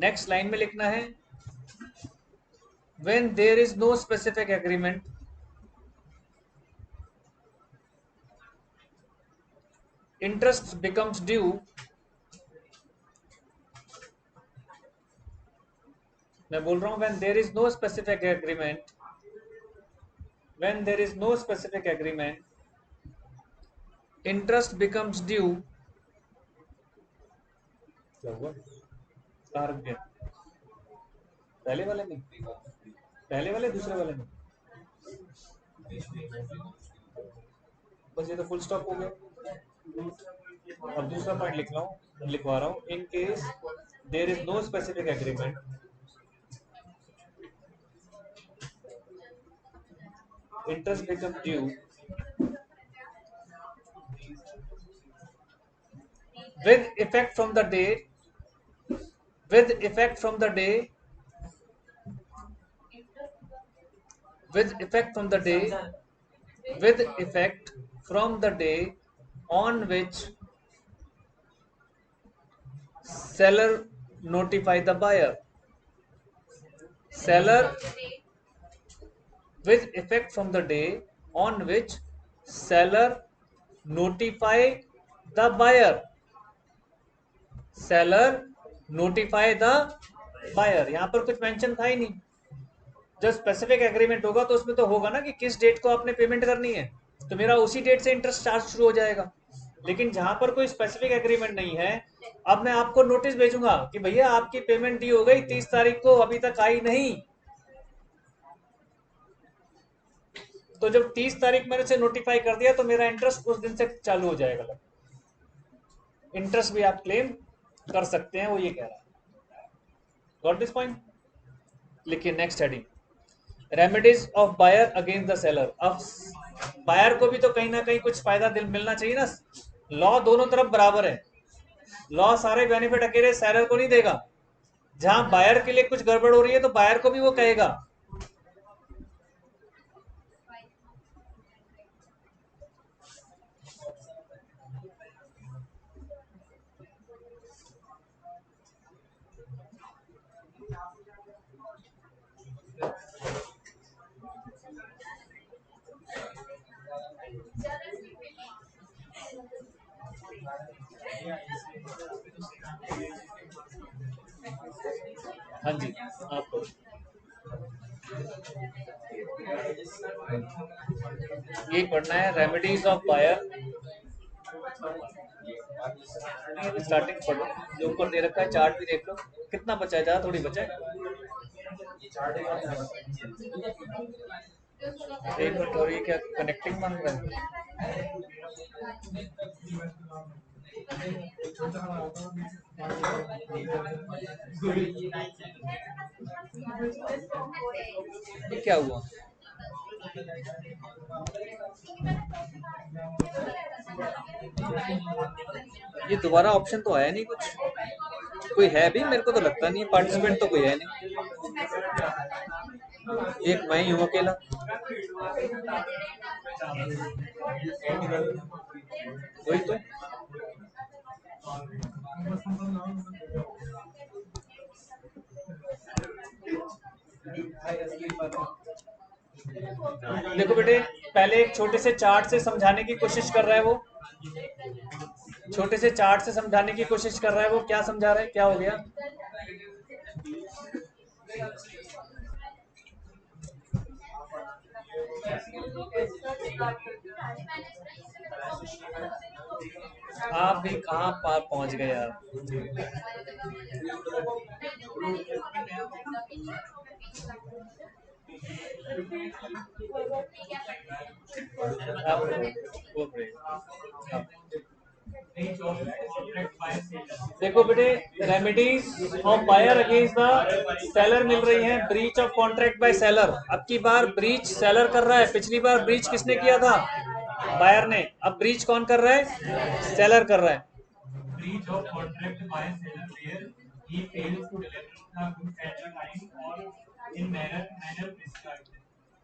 S1: Next line में लिखना है when there is no specific agreement, interest becomes due, मैं बोल रहा हूं when there is no specific agreement, interest becomes due। क्या हुआ? कहाँ रख दिया? पहले वाले में, दूसरे वाले में, बस ये तो फुल स्टॉप हो गया। अब दूसरा पॉइंट लिखवा रहा हूँ in case there is no specific agreement, interest becomes due with effect from the day on which seller notify the buyer, with effect from the day on which seller notify the buyer, यहां पर कुछ मेंशन था ही नहीं। जब स्पेसिफिक एग्रीमेंट होगा तो उसमें तो होगा ना कि किस डेट को आपने पेमेंट करनी है, तो मेरा उसी डेट से इंटरेस्ट चार्ज शुरू हो जाएगा। लेकिन जहां पर कोई स्पेसिफिक एग्रीमेंट नहीं है, अब मैं आपको नोटिस भेजूंगा कि भैया आपकी पेमेंट ड्यू हो गई 30 तारीख को, अभी तक आई नहीं। तो जब 30 तारीख मैंने से नोटिफाई कर दिया तो मेरा इंटरेस्ट उस दिन से चालू हो जाएगा। इंटरेस्ट भी आप क्लेम कर सकते हैं, वो ये कह रहा है। Got this point? लिखिए next heading, remedies of buyer against the seller. अब बायर को भी तो कहीं ना कहीं कुछ फायदा दिल मिलना चाहिए ना। लॉ दोनों तरफ बराबर है, लॉ सारे बेनिफिट अकेले सेलर को नहीं देगा। जहां बायर के लिए कुछ गड़बड़ हो रही है तो बायर को भी वो कहेगा। हाँ जी, आपको ये पढ़ना है, रेमेडीज ऑफ बायर। स्टार्टिंग पढ़ो, जो ऊपर दे रखा है चार्ट भी देख लो, कितना बचा है, ज्यादा थोड़ी बचा है। एक मिनट, और ये क्या कनेक्टिंग मांग रहा है? ये क्या हुआ? ये दोबारा ऑप्शन तो आया नहीं कुछ, कोई है भी? मेरे को तो लगता नहीं है, पार्टिसिपेंट तो कोई है नहीं, एक मैं ही हूँ अकेला। वही तो, देखो बेटे, पहले एक छोटे से चार्ट से समझाने की कोशिश कर रहा है वो, छोटे से चार्ट से समझाने की कोशिश कर रहा है वो। क्या समझा रहा है, क्या हो गया? आप भी कहाँ पार पहुंच गए यार। आप देखो बेटे, remedies of buyer against the seller मिल रही हैं। Breach of contract by seller, अब की बार ब्रीच सेलर कर रहा है, पिछली बार ब्रीच किसने किया था? बायर ने। अब ब्रीच कौन कर रहा है? सेलर कर रहा है।
S7: Breach of contract by seller where he fails to deliver the goods at the time or in manner prescribed.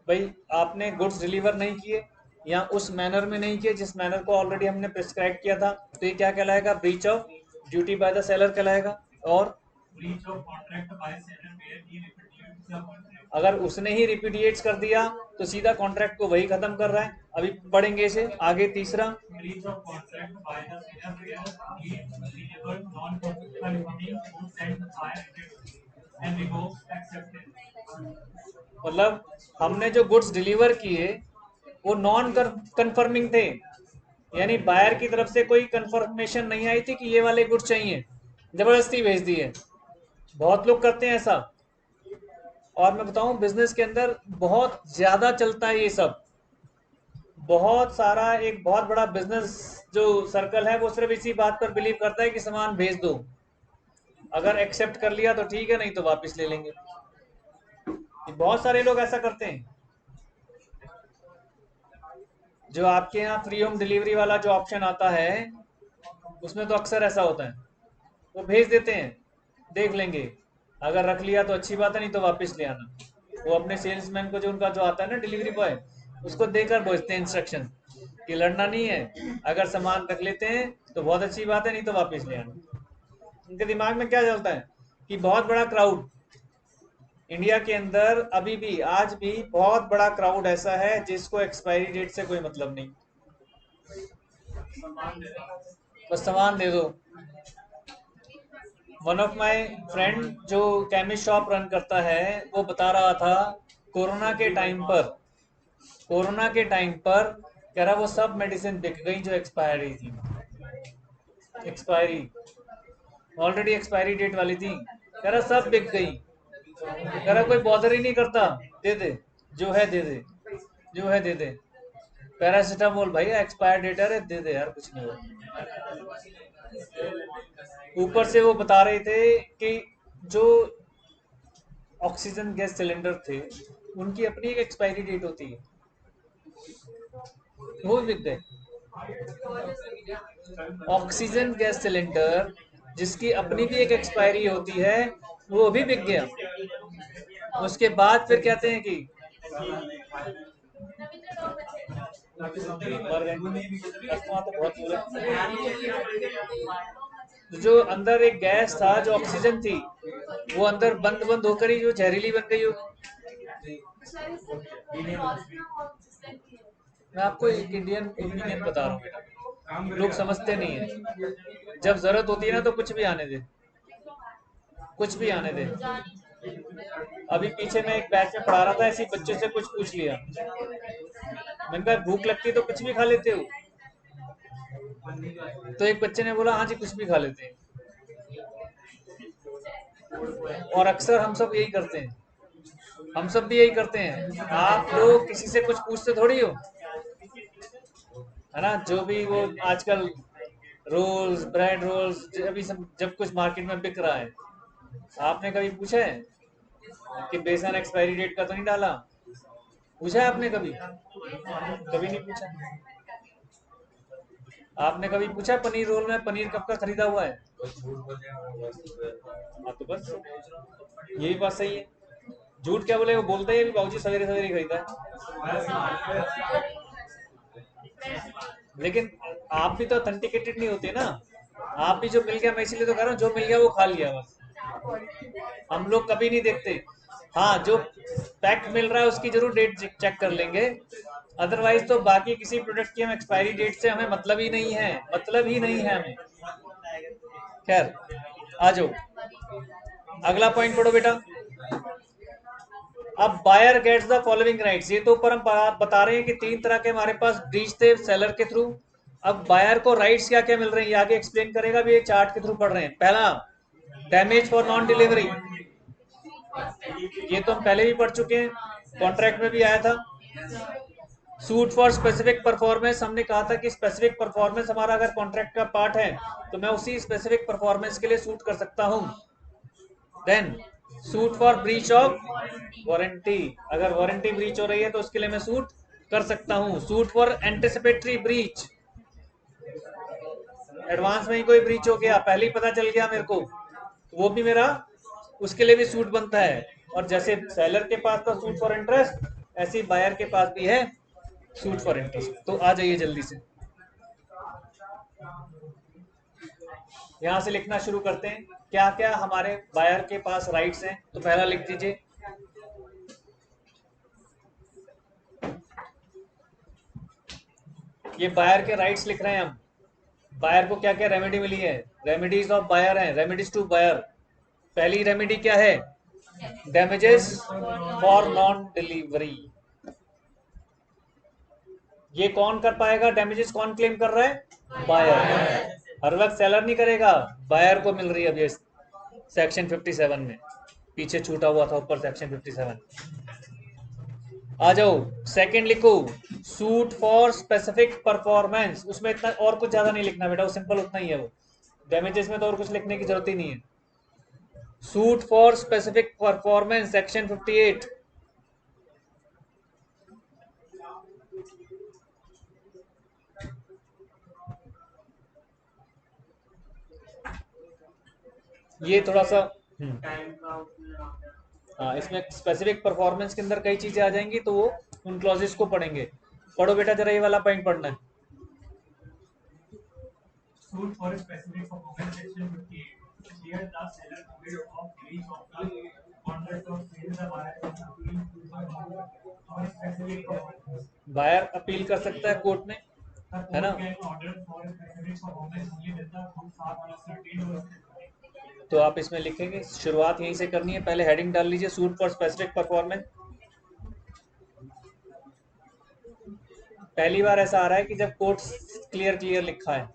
S1: भाई आपने गुड्स डिलीवर नहीं किए या उस मैनर में नहीं किए जिस मैनर को ऑलरेडी हमने प्रिस्क्राइब किया था, तो ये क्या कहलाएगा? Breach of duty by the seller कहलाएगा। और
S7: Breach of contract by seller where he repudiates the contract.
S1: अगर उसने ही रिपीडिएट्स कर दिया तो सीधा कॉन्ट्रैक्ट को वही खत्म कर रहा है। अभी पढ़ेंगे इसे आगे। तीसरा,
S7: Breach of contract by the seller where he delivered non-conforming goods at the buyer and revokes acceptance.
S1: मतलब हमने जो गुड्स डिलीवर किए वो नॉन कंफर्मिंग थे, यानी बायर की तरफ से कोई कंफर्मेशन नहीं आई थी कि ये वाले गुड्स चाहिए, जबरदस्ती भेज दिए। बहुत लोग करते हैं ऐसा, और मैं बताऊं बिजनेस के अंदर बहुत ज्यादा चलता है ये सब। बहुत सारा, एक बहुत बड़ा बिजनेस जो सर्कल है वो सिर्फ इसी बात पर बिलीव करता है कि सामान भेज दो, अगर एक्सेप्ट कर लिया तो ठीक है, नहीं तो वापस ले लेंगे। बहुत सारे लोग ऐसा करते हैं। जो आपके यहाँ फ्री होम डिलीवरी वाला जो ऑप्शन आता है उसमें तो अक्सर ऐसा होता है, वो भेज देते हैं, देख लेंगे, अगर रख लिया तो अच्छी बात है, नहीं तो वापस ले आना। वो अपने सेल्समैन को, जो उनका जो आता है ना डिलीवरी बॉय, उसको देकर भेजते हैं इंस्ट्रक्शन कि लड़ना नहीं है, अगर सामान रख लेते हैं तो बहुत अच्छी बात है, नहीं तो वापस ले आना। उनके दिमाग में क्या चलता है कि बहुत बड़ा क्राउड इंडिया के अंदर, अभी भी आज भी बहुत बड़ा क्राउड ऐसा है जिसको एक्सपायरी डेट से कोई मतलब नहीं, बस सामान दे दो। वन ऑफ माय फ्रेंड जो केमिस्ट शॉप रन करता है वो बता रहा था कोरोना के टाइम पर कह रहा वो सब मेडिसिन बिक गई जो एक्सपायरी थी। एक्सपायरी, ऑलरेडी एक्सपायरी डेट वाली थी, कह रहा सब बिक गई, कह रहा कोई बॉदर ही नहीं करता, दे दे जो है दे दे, जो है दे दे। पैरासिटामोल भाई एक्सपायर डेट है, दे दे यार, कुछ नहीं हुआ। ऊपर से वो बता रहे थे कि जो ऑक्सीजन गैस सिलेंडर थे उनकी अपनी एक एक्सपायरी डेट होती है, वो भी बिक गए। ऑक्सीजन गैस सिलेंडर जिसकी अपनी भी एक एक्सपायरी होती है वो भी बिक गया। उसके बाद फिर कहते हैं कि मर गए। तो बहुत बुरा। जो अंदर एक गैस था जो ऑक्सीजन थी वो अंदर बंद बंद होकर ही जो जहरीली बन गई होगी। मैं आपको एक इंडियन ओपिनियन बता रहा हूँ बेटा, लोग समझते नहीं है। जब जरूरत होती है ना तो कुछ भी आने दे, कुछ भी आने दे। अभी पीछे मैं एक बैच में पढ़ा रहा था, ऐसी बच्चे से कुछ पूछ लिया, मैंने कहा भूख लगती है तो कुछ भी खा लेते हो? तो एक बच्चे ने बोला हाँ जी कुछ भी खा लेते हैं। और अक्सर हम सब यही करते हैं, हम सब भी यही करते हैं। आप लोग किसी से कुछ पूछते थोड़ी हो, है ना? जो भी वो आजकल रोल्स, ब्रेड रोल्स, अभी सब जब कुछ मार्केट में बिक रहा है, आपने कभी पूछा है कि बेसन एक्सपायरी डेट का तो नहीं डाला? पूछा है आपने कभी? कभी नहीं पूछा। आपने कभी पूछा पनीर रोल में पनीर कब का खरीदा हुआ है? हाँ तो बस यही बात सही है। झूठ क्या बोले, वो बोलते हैं बाबूजी सवेरे सवेरे खरीदा है, लेकिन आप भी तो ऑथेंटिकेटेड नहीं होते ना। आप भी जो मिल गया, मैं इसीलिए तो कह रहा हूँ, जो मिल गया वो खा लिया बस। हम लोग कभी नहीं देखते। हाँ, जो पैक मिल रहा है उसकी जरूर डेट चेक कर लेंगे, अदरवाइज तो बाकी किसी प्रोडक्ट की हम एक्सपायरी डेट से हमें मतलब ही नहीं है, मतलब ही नहीं है हमें। खैर आ जाओ, अगला पॉइंट पढ़ो बेटा। अब buyer gets the following rights, ये तो ऊपर हम बता रहे हैं कि 3 तरह के हमारे पास ब्रीच थे सेलर के थ्रू। अब बायर को राइट्स क्या क्या मिल रहे हैं ये आगे एक्सप्लेन करेगा, भी ये चार्ट के थ्रू पढ़ रहे हैं। पहला, डैमेज फॉर नॉन डिलीवरी, ये तो हम पहले भी पढ़ चुके हैं, कॉन्ट्रैक्ट में भी आया था। सूट फॉर स्पेसिफिक परफॉर्मेंस, हमने कहा था कि स्पेसिफिक परफॉर्मेंस हमारा अगर कॉन्ट्रैक्ट का पार्ट है तो मैं उसी स्पेसिफिक परफॉर्मेंस के लिए सूट कर सकता हूं। Then suit for breach of warranty, अगर वारंटी ब्रीच हो रही है तो उसके लिए मैं सूट कर सकता हूं। Suit for anticipatory breach, advance में ही कोई ब्रीच हो गया, पहले ही पता चल गया मेरे को, तो वो भी मेरा, उसके लिए भी सूट बनता है। और जैसे सेलर के पास था सूट फॉर इंटरेस्ट, ऐसे ही बायर के पास भी है सूट फॉर इंटरेस्ट। तो आ जाइए जल्दी से, यहां से लिखना शुरू करते हैं क्या क्या हमारे बायर के पास राइट्स हैं। तो पहला लिख दीजिए, ये बायर के राइट्स लिख रहे हैं हम। बायर को क्या क्या रेमेडी मिली है, रेमेडीज ऑफ बायर है, रेमेडीज टू बायर। पहली रेमेडी क्या है, डैमेजेस फॉर नॉन डिलीवरी। ये कौन कर पाएगा, डैमेजेस कौन क्लेम कर रहा है, बायर। हर वक्त सेलर नहीं करेगा, बायर को मिल रही है अब ये सेक्शन 57 में, पीछे छूटा हुआ था ऊपर सेक्शन 57। आ जाओ, सेकंड लिखो, सूट फॉर स्पेसिफिक परफॉर्मेंस। उसमें इतना और कुछ ज्यादा नहीं लिखना बेटा, वो सिंपल उतना ही है वो, डैमेजेस में तो और कुछ लिखने की जरूरत ही नहीं है। Suit for specific performance section 58। ये थोड़ा सा हाँ, इसमें स्पेसिफिक परफॉर्मेंस के अंदर कई चीजें आ जाएंगी तो वो उन क्लॉजेस को पढ़ेंगे। पढ़ो बेटा जरा, ये वाला पॉइंट पढ़ना है।
S7: Suit for a specific performance section 58. Here the seller aware of breach of the contract of sale, the buyer can appeal for a specific performance.
S1: Buyer appeal कर सकता है कोर्ट में,
S7: The
S1: है ना?
S7: court can order for a specific performance only when the goods are on a certain or
S1: तो आप इसमें लिखेंगे, शुरुआत यहीं से करनी है, पहले हेडिंग डाल लीजिए सूट फॉर स्पेसिफिक परफॉर्मेंस। पहली बार ऐसा आ रहा है कि जब कोर्ट क्लियर क्लियर लिखा है,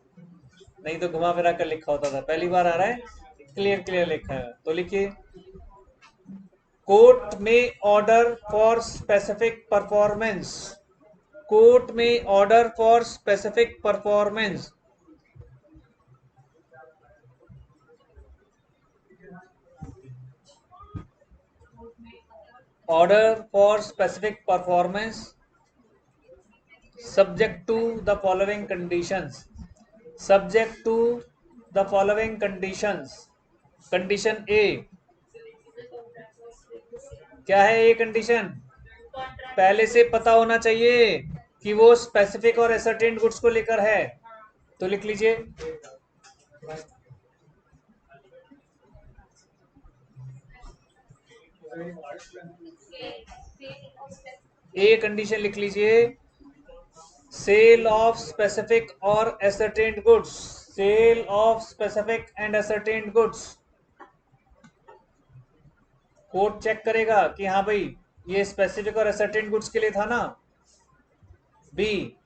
S1: नहीं तो घुमा फिरा कर लिखा होता था, पहली बार आ रहा है, क्लियर क्लियर लिखा है। तो लिखिए, कोर्ट में order for specific performance, court में order for specific performance, order for specific performance subject to the following conditions, subject to the following conditions। Condition A, क्या है ये कंडीशन? पहले से पता होना चाहिए कि वो स्पेसिफिक और एसर्टेन गुड्स को लेकर है। तो लिख लीजिए, ए कंडीशन लिख लीजिए, सेल ऑफ स्पेसिफिक और ascertained goods, sale of specific and ascertained goods. Court check करेगा कि हाँ भाई ये स्पेसिफिक और एसर्टेन्ड गुड्स के लिए था ना। बी,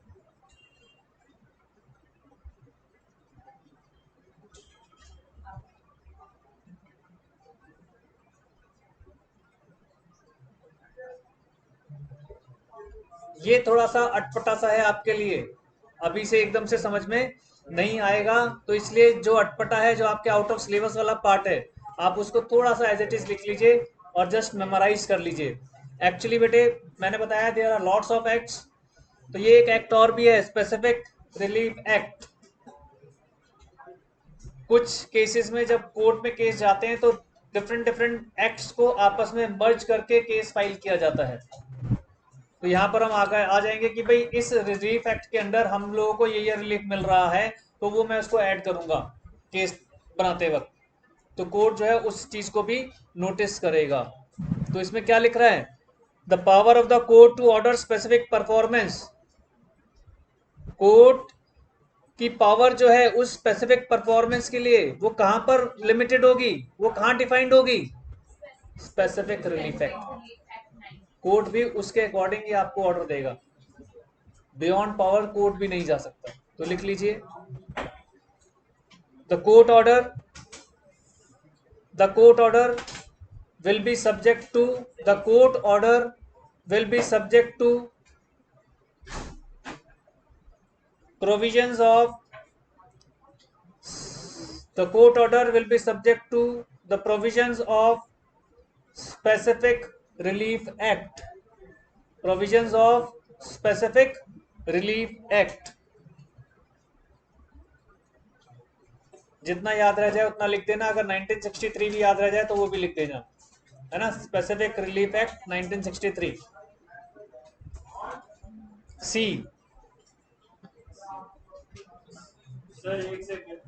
S1: ये थोड़ा सा अटपटा सा है आपके लिए, अभी से एकदम से समझ में नहीं आएगा, तो इसलिए जो अटपटा है, जो आपके आउट ऑफ सिलेबस वाला पार्ट है, आप उसको थोड़ा सा एज इट इज लिख लीजिए और जस्ट मेमोराइज कर लीजिए। एक्चुअली बेटे मैंने बताया there are lots of acts, तो ये एक एक्ट और भी है, स्पेसिफिक रिलीफ एक्ट। कुछ केसेस में जब कोर्ट में केस जाते हैं तो डिफरेंट डिफरेंट एक्ट्स को आपस में मर्ज करके केस फाइल किया जाता है। तो यहाँ पर हम आ जाएंगे कि भाई इस रिलीफ एक्ट के अंदर हम लोगों को ये रिलीफ मिल रहा है, तो वो मैं उसको ऐड करूंगा केस बनाते वक्त, तो कोर्ट जो है उस चीज को भी नोटिस करेगा। तो इसमें क्या लिख रहा है, the power of the court to order specific performance, court की पावर जो है उस स्पेसिफिक परफॉर्मेंस के लिए वो कहां पर लिमिटेड होगी, वो कहां डिफाइंड होगी, स्पेसिफिक रिलीफ एक्ट। कोर्ट भी उसके अकॉर्डिंग ही आपको ऑर्डर देगा, बियॉन्ड पावर कोर्ट भी नहीं जा सकता। तो लिख लीजिए, the court order will be subject to, the court order will be subject to provisions of, the court order will be subject to the provisions of specific relief act, provisions of specific relief act। जितना याद रह जाए उतना लिख देना, अगर 1963 भी याद रह जाए तो वो भी लिख देना, है ना, स्पेसिफिक रिलीफ एक्ट 1963। सी,
S3: सर एक सेकंड,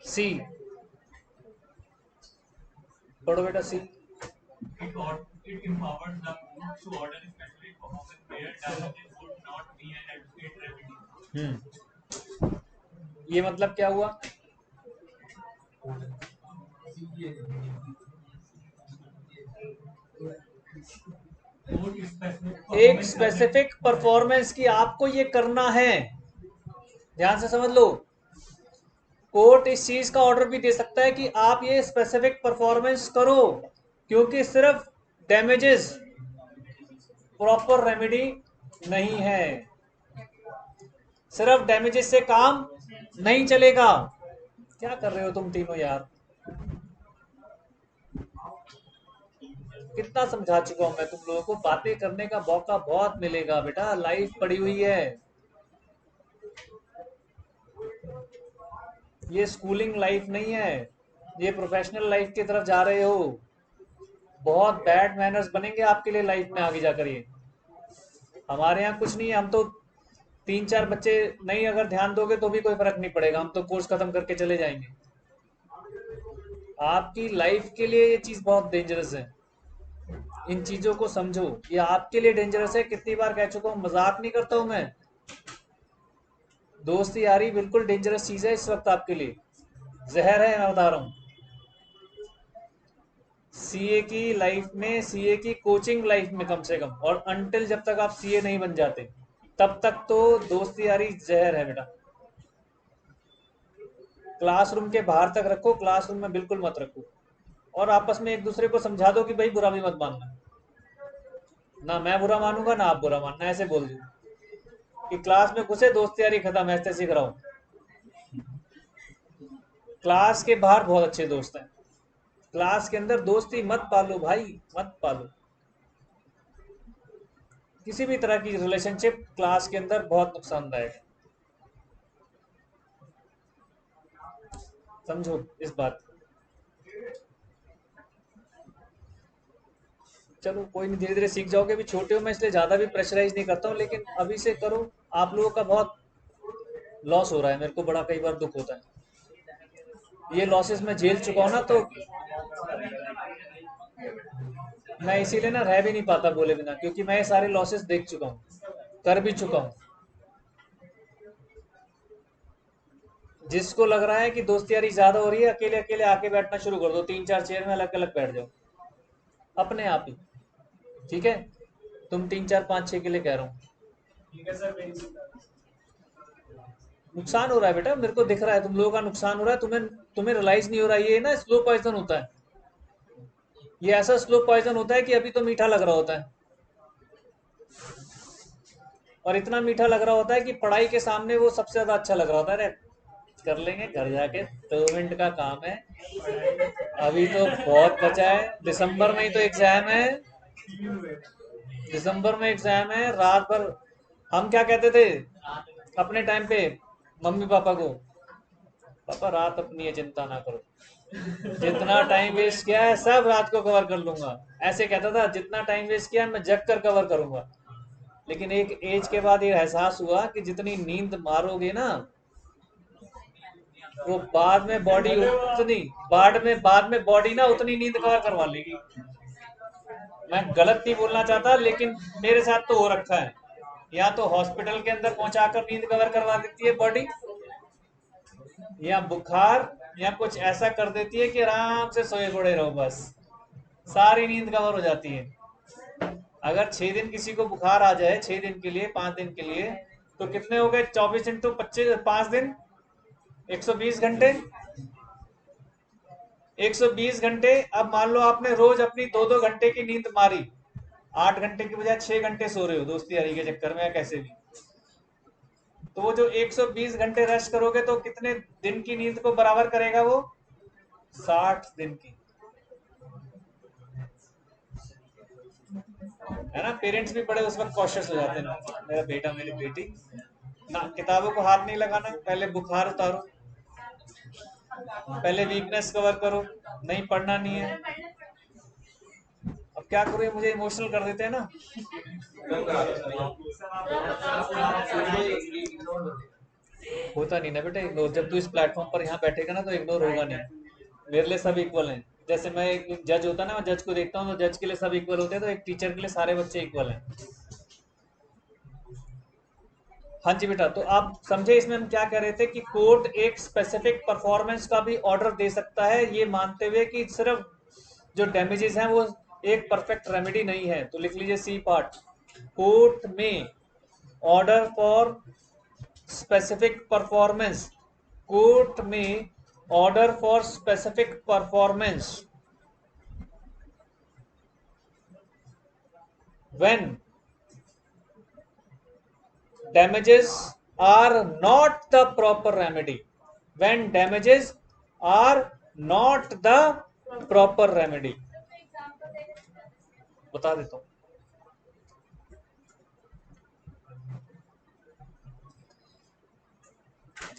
S1: सी पढ़ो बेटा, सी।
S7: It empowers the court to order specific performance where damages would not be an adequate remedy.
S1: ये मतलब क्या हुआ, एक स्पेसिफिक परफॉर्मेंस की आपको ये करना है, ध्यान से समझ लो। कोर्ट इस चीज का ऑर्डर भी दे सकता है कि आप ये स्पेसिफिक परफॉर्मेंस करो, क्योंकि सिर्फ डैमेजेस प्रॉपर रेमेडी नहीं है, सिर्फ डैमेजेस से काम नहीं चलेगा। क्या कर रहे हो तुम तीनों यार, कितना समझा चुका हूं मैं तुम लोगों को, बातें करने का मौका बहुत मिलेगा बेटा, लाइफ पड़ी हुई है, ये स्कूलिंग लाइफ नहीं है, ये प्रोफेशनल लाइफ की तरफ जा रहे हो। बहुत बैड मैनर्स बनेंगे आपके लिए लाइफ में आगे जाकर। ये हमारे यहाँ कुछ नहीं है, हम तो 3-4 बच्चे नहीं अगर ध्यान दोगे तो भी कोई फर्क नहीं पड़ेगा, हम तो कोर्स खत्म करके चले जाएंगे। आपकी लाइफ के लिए ये चीज बहुत डेंजरस है, इन चीजों को समझो, ये आपके लिए डेंजरस है। कितनी बार कह चुका हूँ, मजाक नहीं करता हूं मैं, दोस्ती यारी बिल्कुल डेंजरस चीज है इस वक्त आपके लिए, जहर है, मैं बता रहा हूं। सीए की लाइफ में, सीए की कोचिंग लाइफ में कम से कम, और अनटिल जब तक आप सीए नहीं बन जाते तब तक तो दोस्ती यारी जहर है बेटा। क्लासरूम के बाहर तक रखो, क्लासरूम में बिल्कुल मत रखो। और आपस में एक दूसरे को समझा दो कि भाई बुरा भी मत मानना, ना मैं बुरा मानूंगा ना आप बुरा मानना, ऐसे बोल दो कि क्लास में घुसे दोस्ती यारी खत्म, ऐसे सीख रहा हूँ। क्लास के बाहर बहुत अच्छे दोस्त हैं, क्लास के अंदर दोस्ती मत पालो भाई, मत पालो। किसी भी तरह की रिलेशनशिप क्लास के अंदर बहुत नुकसानदायक है, समझो इस बात को। चलो कोई नहीं, धीरे धीरे सीख जाओगे, अभी छोटे हो, मैं इसलिए ज्यादा भी प्रेशराइज नहीं करता हूँ, लेकिन अभी से करो। आप लोगों का बहुत लॉस हो रहा है, मेरे को बड़ा कई बार दुख होता है। ये लॉसेस मैं झेल चुका हूँ ना, तो मैं इसीलिए ना रह भी नहीं पाता बोले बिना, क्योंकि मैं ये सारे लॉसेस देख चुका हूँ, कर भी चुका हूँ। जिसको लग रहा है कि दोस्ती यारी ज्यादा हो रही है, अकेले अकेले आके बैठना शुरू कर दो, 3-4 चेयर में अलग अलग बैठ जाओ अपने आप ही, ठीक है। तुम 3-4-5-6 के लिए कह रहा हूँ,
S3: ठीक है सर, मेरी चिंता
S1: नुकसान हो रहा है बेटा, मेरे को दिख रहा है तुम लोगों का नुकसान हो रहा है, तुम्हें रियलाइज नहीं हो रहा। ये ना स्लो पॉइजन होता है, ये ऐसा स्लो पॉइजन होता है कि अभी तो मीठा लग रहा होता है, और इतना मीठा लग रहा होता है कि पढ़ाई के सामने वो सबसे ज्यादा अच्छा लग रहा होता है। अरे कर लेंगे घर जाके, 2 मिनट का काम है, अभी तो बहुत बचा है, दिसंबर में ही तो एग्जाम है, दिसंबर में एग्जाम है। रात भर हम क्या कहते थे अपने टाइम पे मम्मी पापा को, पापा रात अपनी है चिंता ना करो, जितना टाइम वेस्ट किया है सब रात को कवर कर लूंगा, ऐसे कहता था। जितना टाइम वेस्ट किया मैं जग कर कवर करूंगा। लेकिन एक एज के बाद ये एहसास हुआ कि जितनी नींद मारोगे ना, वो बाद में बॉडी उतनी, बाद में बॉडी ना उतनी नींद कवर करवा लेगी। मैं गलत नहीं बोलना चाहता, लेकिन मेरे साथ तो हो रखा है। या तो हॉस्पिटल के अंदर पहुंचाकर नींद कवर करवा देती है बॉडी, या बुखार या कुछ ऐसा कर देती है कि आराम से सोए पड़े रहो, बस सारी नींद कवर हो जाती है। अगर 6 दिन किसी को बुखार आ जाए, 6 दिन के लिए, 5 दिन के लिए, तो कितने हो गए? 24 × 25, 5 दिन, 120 घंटे, 120 घंटे। अब मान लो आपने रोज अपनी 2-2 घंटे की नींद मारी, 8 घंटे की बजाय 6 घंटे सो रहे हो दोस्ती यारी के चक्कर में या कैसे भी, तो वो जो 120 घंटे रेस्ट करोगे तो कितने दिन की नींद को बराबर करेगा? वो 60 दिन की, है ना। पेरेंट्स भी बड़े उस वक्त कॉशियस हो जाते हैं, मेरा बेटा मेरी बेटी ना, किताबों को हाथ नहीं लगाना, पहले बुखार उतारो, पहले वीकनेस कवर करो, नहीं पढ़ना नहीं है। अब क्या करूँ, मुझे इमोशनल कर देते हैं ना। होता नहीं ना बेटा इग्नोर, जब तू इस प्लेटफॉर्म पर यहाँ बैठेगा ना तो इग्नोर होगा नहीं। मेरे लिए सब इक्वल हैं। जैसे मैं एक जज होता ना, मैं जज को देखता हूँ तो जज के लिए सब इक्वल होते हैं, तो एक टीचर के लिए सारे बच्चे इक्वल हैं। हाँ जी बेटा, तो आप समझे इसमें हम क्या कह रहे थे कि कोर्ट एक स्पेसिफिक परफॉर्मेंस का भी ऑर्डर दे सकता है, ये मानते हुए कि सिर्फ जो डैमेजेस हैं वो एक परफेक्ट रेमेडी नहीं है। तो लिख लीजिए सी पार्ट, कोर्ट में order for specific performance, court में order for specific performance when damages are not the proper remedy, when damages are not the proper remedy। बता देता हूं,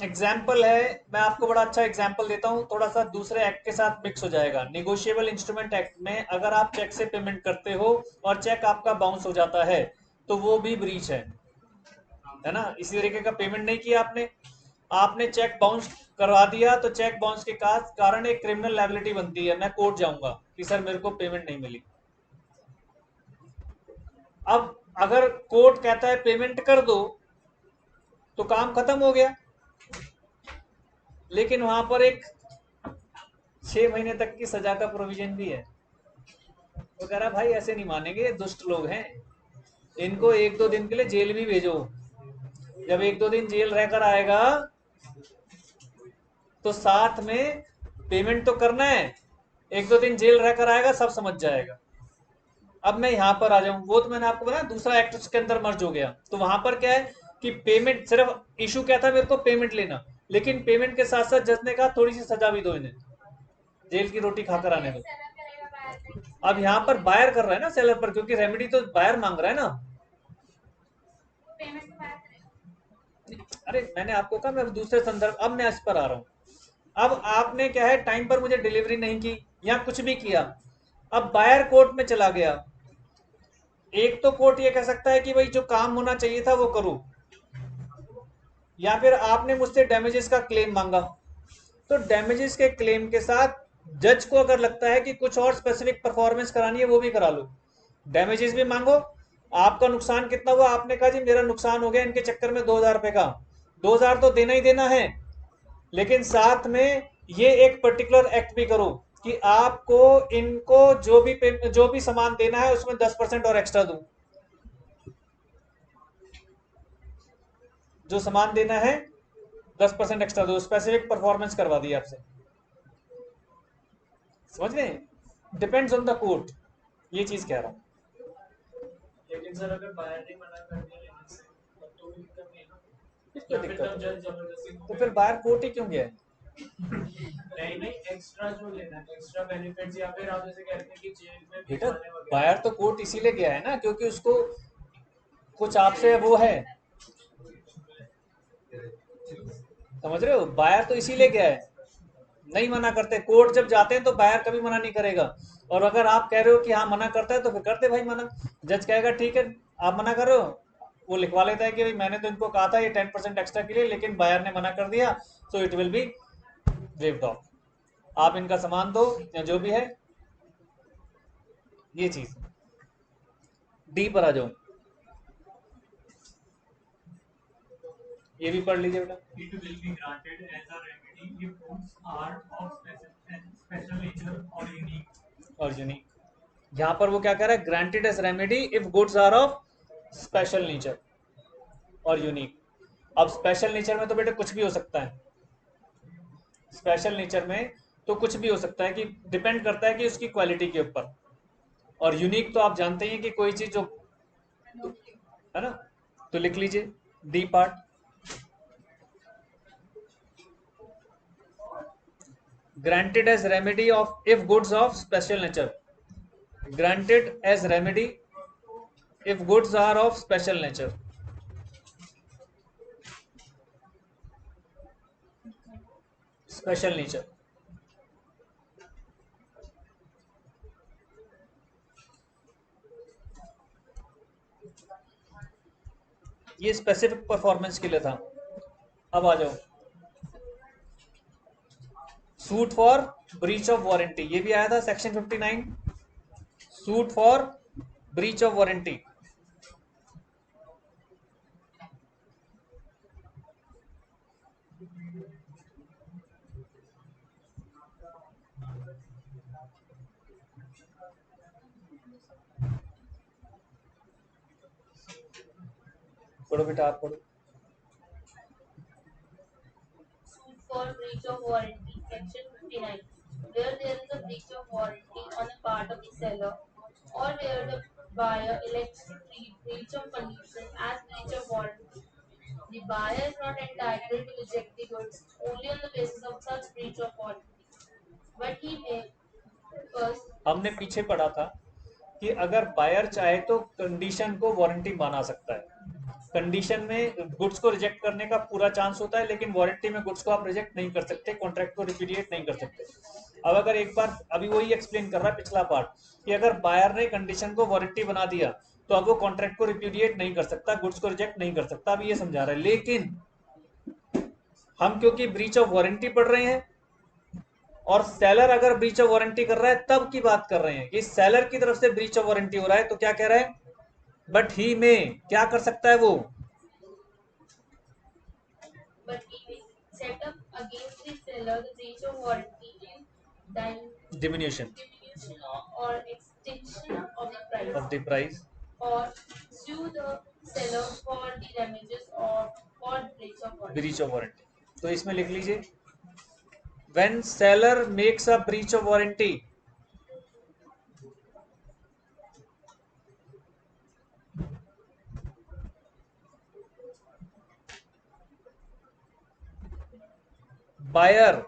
S1: एग्जाम्पल है, मैं आपको बड़ा अच्छा एग्जाम्पल देता हूं, थोड़ा सा दूसरे एक्ट के साथ मिक्स हो जाएगा। निगोशिएबल इंस्ट्रूमेंट एक्ट में अगर आप चेक से पेमेंट करते हो और चेक आपका बाउंस हो जाता है तो वो भी ब्रीच है ना। इसी तरीके का पेमेंट नहीं किया आपने, आपने चेक बाउंस करवा दिया, तो चेक बाउंस के कारण एक क्रिमिनल लायबिलिटी बनती है, मैं कोर्ट जाऊंगा कि सर मेरे को पेमेंट नहीं मिली। अब अगर कोर्ट कहता है पेमेंट कर दो तो काम खत्म हो गया, लेकिन वहां पर एक 6 महीने तक की सजा का प्रोविजन भी है। वो कह रहा भाई ऐसे नहीं मानेंगे, ये दुष्ट लोग हैं, इनको 1-2 दिन के लिए जेल भी भेजो। जब 1-2 दिन जेल रहकर आएगा तो साथ में पेमेंट तो करना है, 1-2 दिन जेल रहकर आएगा, सब समझ जाएगा। अब मैं यहाँ पर आ जाऊं, वो तो मैंने आपको बताया दूसरा एक्ट उसके अंदर मर्ज हो गया, तो वहां पर क्या है कि पेमेंट, सिर्फ इशू क्या था, मेरे को पेमेंट लेना, लेकिन पेमेंट के साथ साथ जज ने कहा थोड़ी सी सजा भी दो इन्हें, जेल की रोटी खाकर आने दो।
S2: seller करेगा बाहर से,
S1: अब यहाँ पर बायर कर रहा है ना सेलर पर, क्योंकि रेमेडी तो बायर मांग रहा है ना।
S2: पेमेंट तो बाहर करेगा।
S1: अरे मैंने आपको कहा मैं दूसरे संदर्भ, अब मैं इस पर आ रहा हूँ। अब आपने क्या है, टाइम पर मुझे डिलीवरी नहीं की या कुछ भी किया, अब बायर कोर्ट में चला गया। एक तो कोर्ट ये कह सकता है कि भाई जो काम होना चाहिए था वो करो, या फिर आपने मुझसे डैमेजेस का क्लेम मांगा, तो डैमेजेस के क्लेम के साथ जज को अगर लगता है कि कुछ और स्पेसिफिक परफॉर्मेंस करानी है वो भी करा लो, डैमेजेस भी मांगो। आपका नुकसान कितना हुआ, आपने कहा जी मेरा नुकसान हो गया इनके चक्कर में 2000 रुपए का, 2000 तो देना ही देना है, लेकिन साथ में ये एक पर्टिकुलर एक्ट भी करो कि आपको इनको जो भी सामान देना है उसमें 10% और एक्स्ट्रा दूं, जो सामान देना है 10% एक्स्ट्रा दो, स्पेसिफिक परफॉर्मेंस करवा दी आपसे। समझ रहे हैं, डिपेंड्स ऑन द कोर्ट, ये चीज कह रहा हूं।
S3: लेकिन सर अगर बायर ने मना कर दिया लेने से तब तो कोई दिक्कत नहीं है ना,
S1: फिर कोई
S3: या फिर
S1: दिक्कत
S3: तब
S1: नहीं,
S3: जज जबरदस्ती
S1: तो फिर बाहर कोर्ट ही क्यों गया है?
S3: नहीं नहीं एक्स्ट्रा जो लेना है, एक्स्ट्रा बेनिफिट्स, या फिर आप जैसे कहते हैं कि जेल में भी
S1: बेटा
S3: खाने वगैरह।
S1: बाहर तो कोर्ट इसीलिए गया है ना क्योंकि उसको कुछ आपसे वो है, समझ रहे हो, बायर तो इसीलिए गया है, नहीं मना करते। कोर्ट जब जाते हैं तो बायर कभी मना नहीं करेगा, और अगर आप कह रहे हो कि हाँ मना करता है तो फिर करते भाई मना। जज कहेगा ठीक है आप मना कर रहे हो, वो लिखवा लेता है कि भाई मैंने तो इनको कहा था ये 10% एक्स्ट्रा के लिए, लेकिन बायर ने मना कर दिया, so it will be waived of, आप इनका सामान दो या जो भी है, ये चीज। डी पर आ जाओ, ये भी पढ़ लीजिए बेटा।
S7: It will be granted as a remedy if goods are of special nature or unique.
S1: और यूनिक, यहाँ पर वो क्या कह रहा है, granted as remedy if goods are of special nature और यूनिक। अब स्पेशल नेचर में तो बेटे कुछ भी हो सकता है, स्पेशल नेचर में तो कुछ भी हो सकता है, कि डिपेंड करता है कि उसकी क्वालिटी के ऊपर, और यूनिक तो आप जानते ही कि कोई चीज जो, है ना, तो लिख लीजिए D part, granted as remedy of if goods of special nature, granted as remedy if goods are of special nature। Special nature, ये स्पेसिफिक परफॉर्मेंस के लिए था। अब आ जाओ, suit for breach of warranty, ये भी आया था section 59, suit for breach of warranty. पढ़ो बेटा आप पढ़ो।
S2: Suit for breach of warranty, section 59. Where there is a breach of warranty on the part of the seller, or where the buyer elects to treat breach of condition as breach of warranty, the buyer is not entitled to reject the goods only on the basis of such breach of warranty, but he may first
S1: हमने पीछे पढ़ा था कि अगर बायर चाहे तो कंडीशन को वारंटी बना सकता है, कंडीशन में गुड्स को रिजेक्ट करने का पूरा चांस होता है, लेकिन वारंटी में गुड्स को आप रिजेक्ट नहीं कर सकते, कॉन्ट्रैक्ट को रिपीडिएट नहीं कर सकते। अब अगर एक बार, अभी वही एक्सप्लेन कर रहा है पिछला पार्ट, कि अगर बायर ने कंडीशन को वारंटी बना दिया तो अब वो कॉन्ट्रैक्ट को रिपीडिएट नहीं कर सकता, गुड्स को रिजेक्ट नहीं कर सकता, अभी ये समझा रहा है। लेकिन हम क्योंकि ब्रीच ऑफ वारंटी पढ़ रहे हैं, और सेलर अगर ब्रीच ऑफ वारंटी कर रहा है तब की बात कर रहे हैं कि सेलर की तरफ से ब्रीच ऑफ वारंटी हो रहा है, तो क्या कह रहा है, बट ही में क्या कर सकता है वो,
S2: but he may set up against the seller the breach of warranty in
S1: diminution,
S2: diminution or extinction of the price
S1: of the price
S2: or sue the seller for the damages or for breach of warranty.
S1: breach of warranty. तो इसमें लिख लीजिए when seller makes a breach of warranty, buyer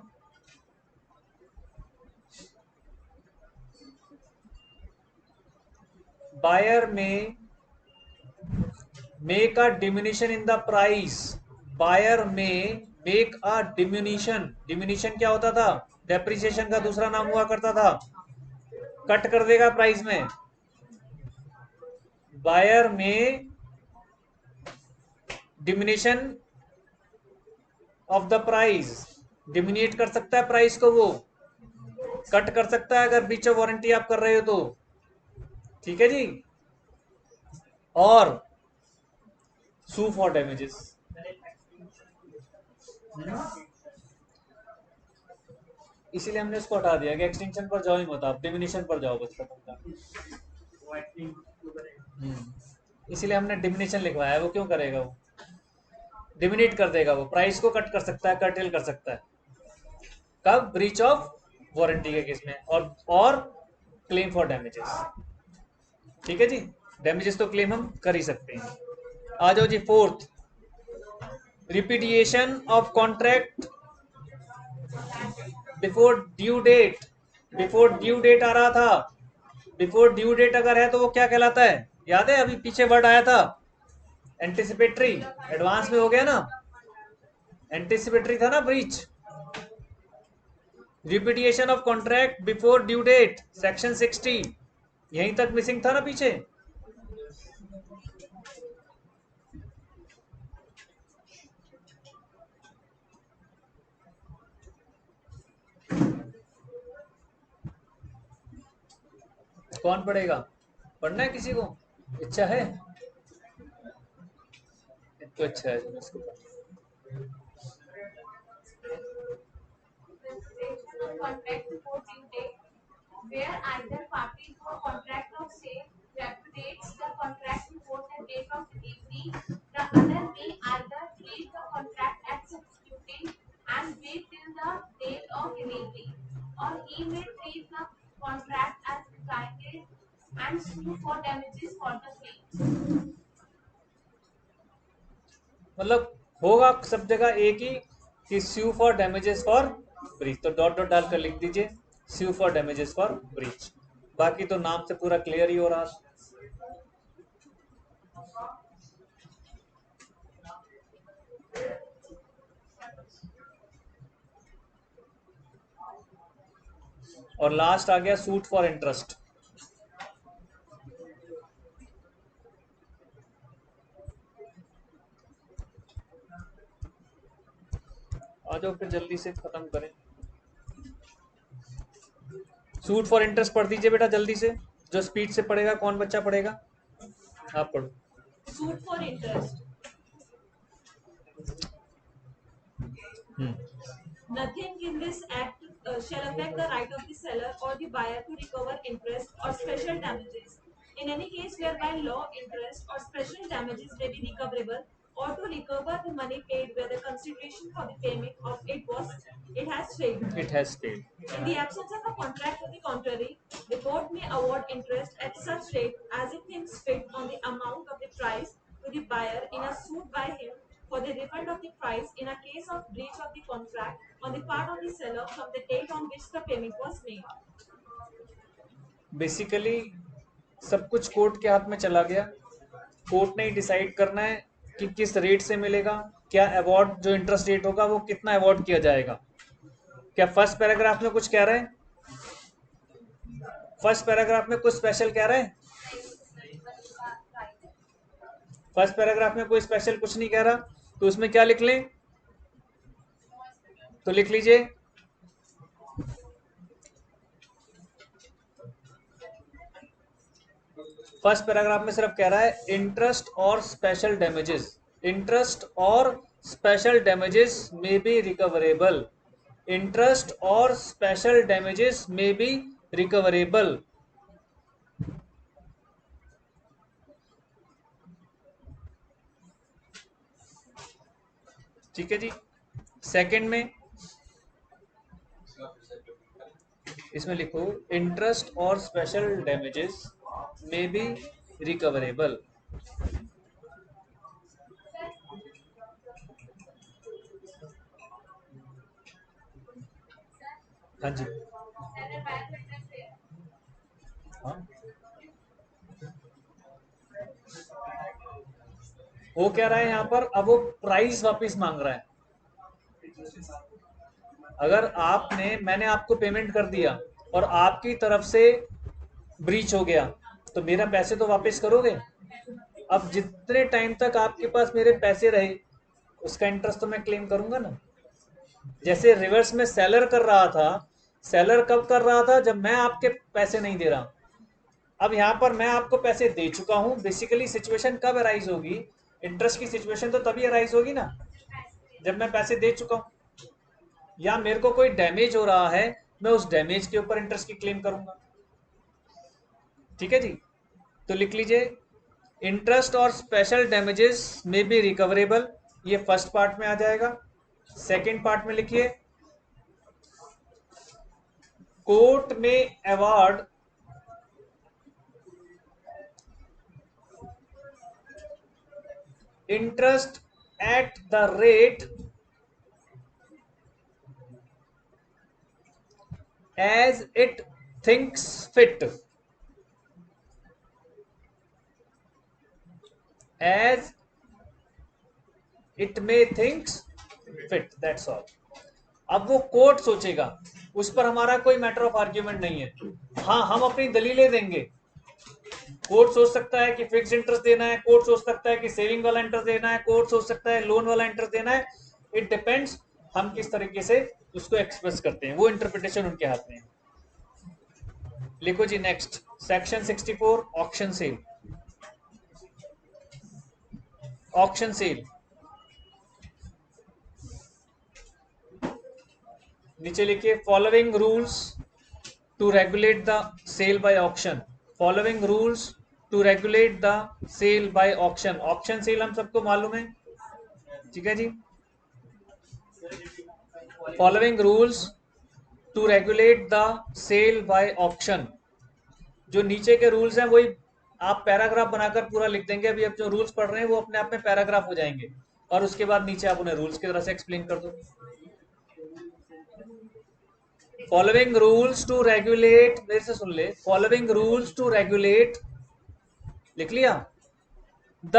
S1: may make a diminution in the price. Buyer may make a diminution. Diminution क्या होता था? डेप्रिसिएशन का दूसरा नाम हुआ करता था, कट कर देगा प्राइस में. बायर में डिमिनिशन ऑफ द प्राइस, डिमिनिएट कर सकता है प्राइस को, वो कट कर सकता है अगर ब्रीच ऑफ वारंटी आप कर रहे हो तो. ठीक है जी. और सू फॉर डैमेजेस. इसीलिए हमने उसको हटा दिया कि एक्सटेंशन पर जाओ ही मत, आप डिमिनिशन पर जाओ बस खत्म था. इसीलिए हमने डिमिनिशन लिखवाया है. वो क्यों करेगा? वो डिमिनेट कर देगा, वो प्राइस को कट कर सकता है, कर्टेल कर सकता है. कब? ब्रीच ऑफ वारंटी के केस में. और क्लेम फॉर डैमेजेस. ठीक है जी. डैमेजेस तो क्लेम हम कर ही सकते हैं. आ जाओ जी. Fourth, repudiation of contract before due date. Before due date आ रहा था. बिफोर ड्यू डेट अगर है तो वो क्या कहलाता है? याद है अभी पीछे वर्ड आया था एंटिसिपेटरी. एडवांस में हो गया ना, एंटिसिपेटरी था ना breach. Repudiation of contract before due date, section 60. यहीं तक मिसिंग था ना पीछे. कौन पढ़ेगा? पढ़ना है किसी को? इच्छा है तो अच्छा है. इसको
S2: Contract before due date, where either party to a contract of sale repudiates the contract before the date of delivery, the other may either treat the contract as substituting and wait till the date of delivery, or he may treat the contract as rescinded and sue for damages for the same.
S1: मतलब होगा सब जगह एक ही कि sue for damages for breach. तो डॉट डॉट डालकर लिख दीजिए sue for damages for breach. बाकी तो नाम से पूरा क्लियर ही हो रहा. और लास्ट आ गया सूट फॉर इंटरेस्ट. आ जाओ फिर जल्दी से खत्म करें. सूट फॉर इंटरेस्ट पढ़ दीजिए बेटा जल्दी से. जो स्पीड से पढ़ेगा, कौन बच्चा पढ़ेगा? आप पढ़ो.
S4: Suit for interest. Nothing in this act shall affect the right of the seller or the buyer to recover interest or special damages. In any case whereby law, interest, or special damages may be recoverable, or to recover the money paid where the consideration for the payment of it has failed.
S1: It has failed.
S4: In the absence of a contract to the contrary, the court may award interest at such rate as it thinks fit on the amount of the price to the buyer in a suit by him for the refund of the price in a case of breach of the contract on the part of the seller from the date on which the payment was made.
S1: Basically सब कुछ कोर्ट के हाथ में चला गया. कोर्ट ने ही डिसाइड करना है कि किस रेट से मिलेगा, क्या अवार्ड, जो इंटरेस्ट रेट होगा वो कितना अवार्ड किया जाएगा. क्या फर्स्ट पैराग्राफ में कुछ कह रहे हैं? फर्स्ट पैराग्राफ में कुछ स्पेशल कह रहे हैं? फर्स्ट पैराग्राफ में कोई स्पेशल कुछ नहीं कह रहा. तो उसमें क्या लिख लें? तो लिख लीजिए फर्स्ट पैराग्राफ में सिर्फ कह रहा है इंटरेस्ट और स्पेशल डैमेजेस. इंटरेस्ट और स्पेशल डैमेजेस में बी रिकवरेबल. इंटरेस्ट और स्पेशल डैमेजेस में बी रिकवरेबल. ठीक है जी। सेकंड में इसमें लिखो इंटरेस्ट और स्पेशल डैमेजेस में बी रिकवरेबल। हाँ जी,
S2: seller buyer को interest दे
S1: हाँ वो क्या रहा है यहाँ पर, अब वो प्राइस वापस मांग रहा है। अगर मैंने आपको पेमेंट कर दिया और आपकी तरफ से ब्रीच हो गया तो मेरा पैसे तो वापस करोगे। अब जितने टाइम तक आपके पास मेरे पैसे रहे उसका इंटरेस्ट तो मैं क्लेम करूंगा ना। जैसे रिवर्स में सेलर कर रहा था, सेलर कब कर रहा था, जब मैं आपके पैसे नहीं दे रहा। अब यहाँ पर मैं आपको पैसे दे चुका हूँ। बेसिकली सिचुएशन कब अराइज होगी, इंटरेस्ट की सिचुएशन तो तभी अराइज होगी ना जब मैं पैसे दे चुका हूँ, या मेरे को कोई डैमेज हो रहा है, मैं उस डैमेज के ऊपर इंटरेस्ट की क्लेम करूंगा। ठीक है जी, तो लिख लीजिए इंटरेस्ट और स्पेशल डैमेजेस में बी रिकवरेबल, ये फर्स्ट पार्ट में आ जाएगा। सेकंड पार्ट में लिखिए कोर्ट में award interest at the rate as it thinks fit, as it may thinks fit, that's all. अब वो कोर्ट सोचेगा, उस पर हमारा कोई मैटर ऑफ आर्ग्यूमेंट नहीं है। हाँ, हम अपनी दलीलें देंगे। कोर्ट सोच सकता है कि फिक्स इंटरेस्ट देना है, कोर्ट सोच सकता है कि सेविंग वाला इंटरेस्ट देना है, कोर्ट सोच सकता है लोन वाला इंटरेस्ट देना है। इट डिपेंड्स हम किस तरीके से उसको एक्सप्रेस करते हैं, वो इंटरप्रिटेशन उनके हाथ में है। लिखो जी next, section 64 auction sale. Auction sale नीचे लिखिए following rules to regulate the sale by auction. Following rules to regulate the sale by auction. Auction sale हम सबको मालूम है, ठीक है जी। Following rules to regulate the sale by auction, जो नीचे के रूल्स हैं वही आप पैराग्राफ बनाकर पूरा लिख देंगे। अभी आप जो रूल्स पढ़ रहे हैं वो अपने आप में पैराग्राफ हो जाएंगे, और उसके बाद नीचे आप उन्हें रूल्स की तरह से एक्सप्लेन कर दो। फॉलोइंग रूल्स टू रेगुलेट, मेरे से सुन ले, फॉलोइंग रूल्स टू रेगुलेट, लिख लिया, द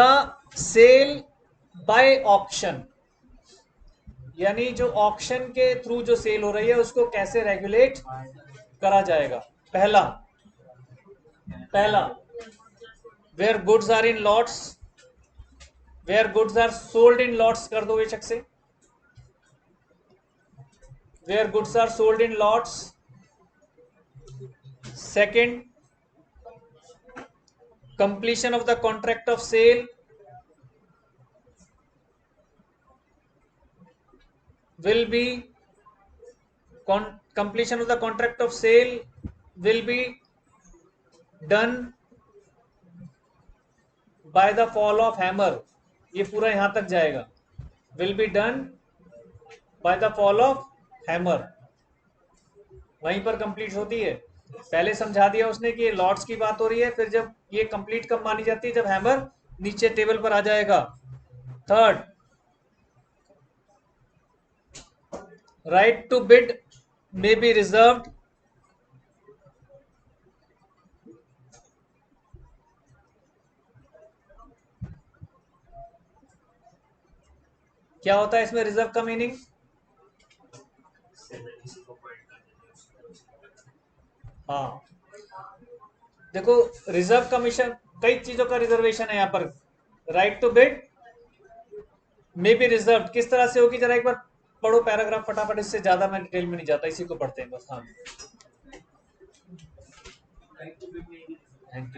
S1: सेल बाय ऑक्शन, यानी जो ऑक्शन के थ्रू जो सेल हो रही है उसको कैसे रेगुलेट करा जाएगा। पहला where goods are in lots, where goods are sold in lots कर दो बेशक से, where goods are sold in lots. Second, completion of the contract of sale will be completion of the contract of sale will be done by the fall of hammer, ये पूरा यहां तक जाएगा, will be done by the fall of hammer, वहीं पर कंप्लीट होती है। पहले समझा दिया उसने कि ये लॉट्स की बात हो रही है, फिर जब ये कंप्लीट कब मानी जाती है, जब हैमर नीचे टेबल पर आ जाएगा। Third, right to bid may be reserved, क्या होता है इसमें रिजर्व का मीनिंग? हाँ देखो, रिजर्व कमीशन, कई चीजों का रिजर्वेशन है यहाँ पर। Right to bid may be reserve किस तरह से होगी, जरा एक बार पढ़ो पैराग्राफ फटाफट, इससे ज्यादा मैं डिटेल में नहीं जाता, इसी को पढ़ते हैं बस। हाँ थैंक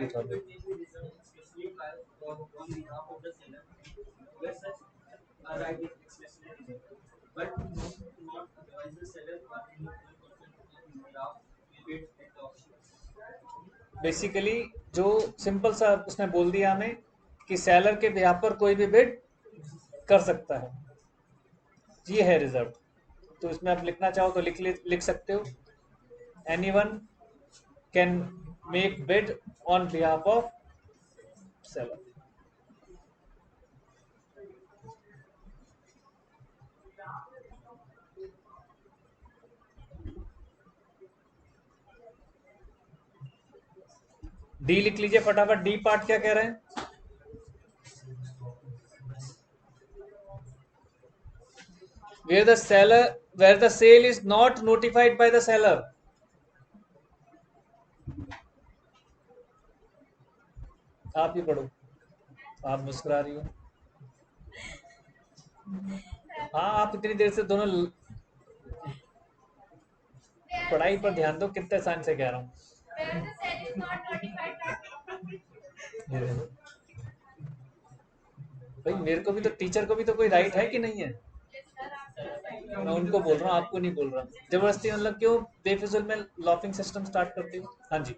S1: यू। बेसिकली जो सिंपल सा उसने बोल दिया हमें कि सेलर के बिहाफ पर कोई भी बिड कर सकता है। ये है रिजर्व। तो इसमें आप लिखना चाहो तो लिख सकते हो, anyone can make bid on behalf of seller. D लिख लीजिए फटाफट। डी पार्ट क्या कह रहे हैं? where the sale is not notified by the seller। आप ही पढ़ो, आप मुस्कुरा रही हो। हाँ, आप इतनी देर से दोनों पढ़ाई पर ध्यान दो, कितने आसान से कह रहा हूँ।
S2: Where the sale is not notified.
S1: भाई मेरे को भी तो, टीचर को भी तो कोई राइट है कि नहीं है? मैं उनको बोल रहा हूँ, आपको नहीं बोल रहा। जबरदस्ती मतलब क्यों बेफिजुल में लॉफिंग सिस्टम स्टार्ट करती हूँ? हाँ जी।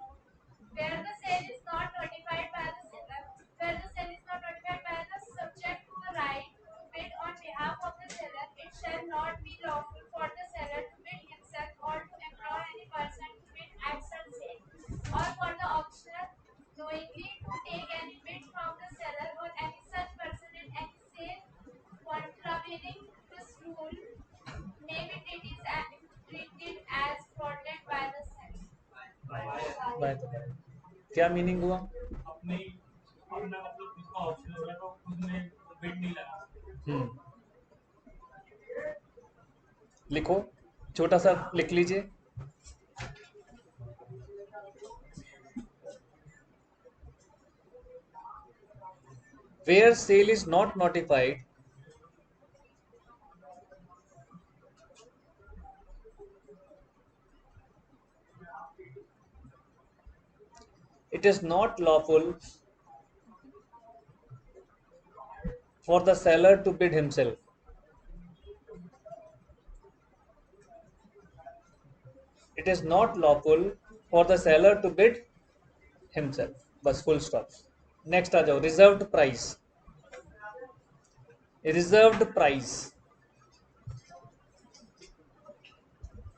S2: Where the sale is not notified by the seller, where the sale is not notified by the subject to the right to bid on behalf of the seller, it shall not be lawful for the seller to bid himself or to employ any person to bid at such sale, or for the auctioneer knowingly to take any bid from the seller or any such person in any sale contravening this rule may be treated as fraudulent by the seller.
S1: क्या मीनिंग हुआ?
S7: अपने अपना मतलब उसका ऑप्शन होगा तो उसमें बिड नहीं लगा।
S1: लिखो, छोटा सा लिख लीजिए। Where sale is not notified, it is not lawful for the seller to bid himself. It is not lawful for the seller to bid himself. बस फुल स्टॉप। नेक्स्ट आ जाओ, रिजर्व्ड प्राइस। रिजर्व्ड प्राइस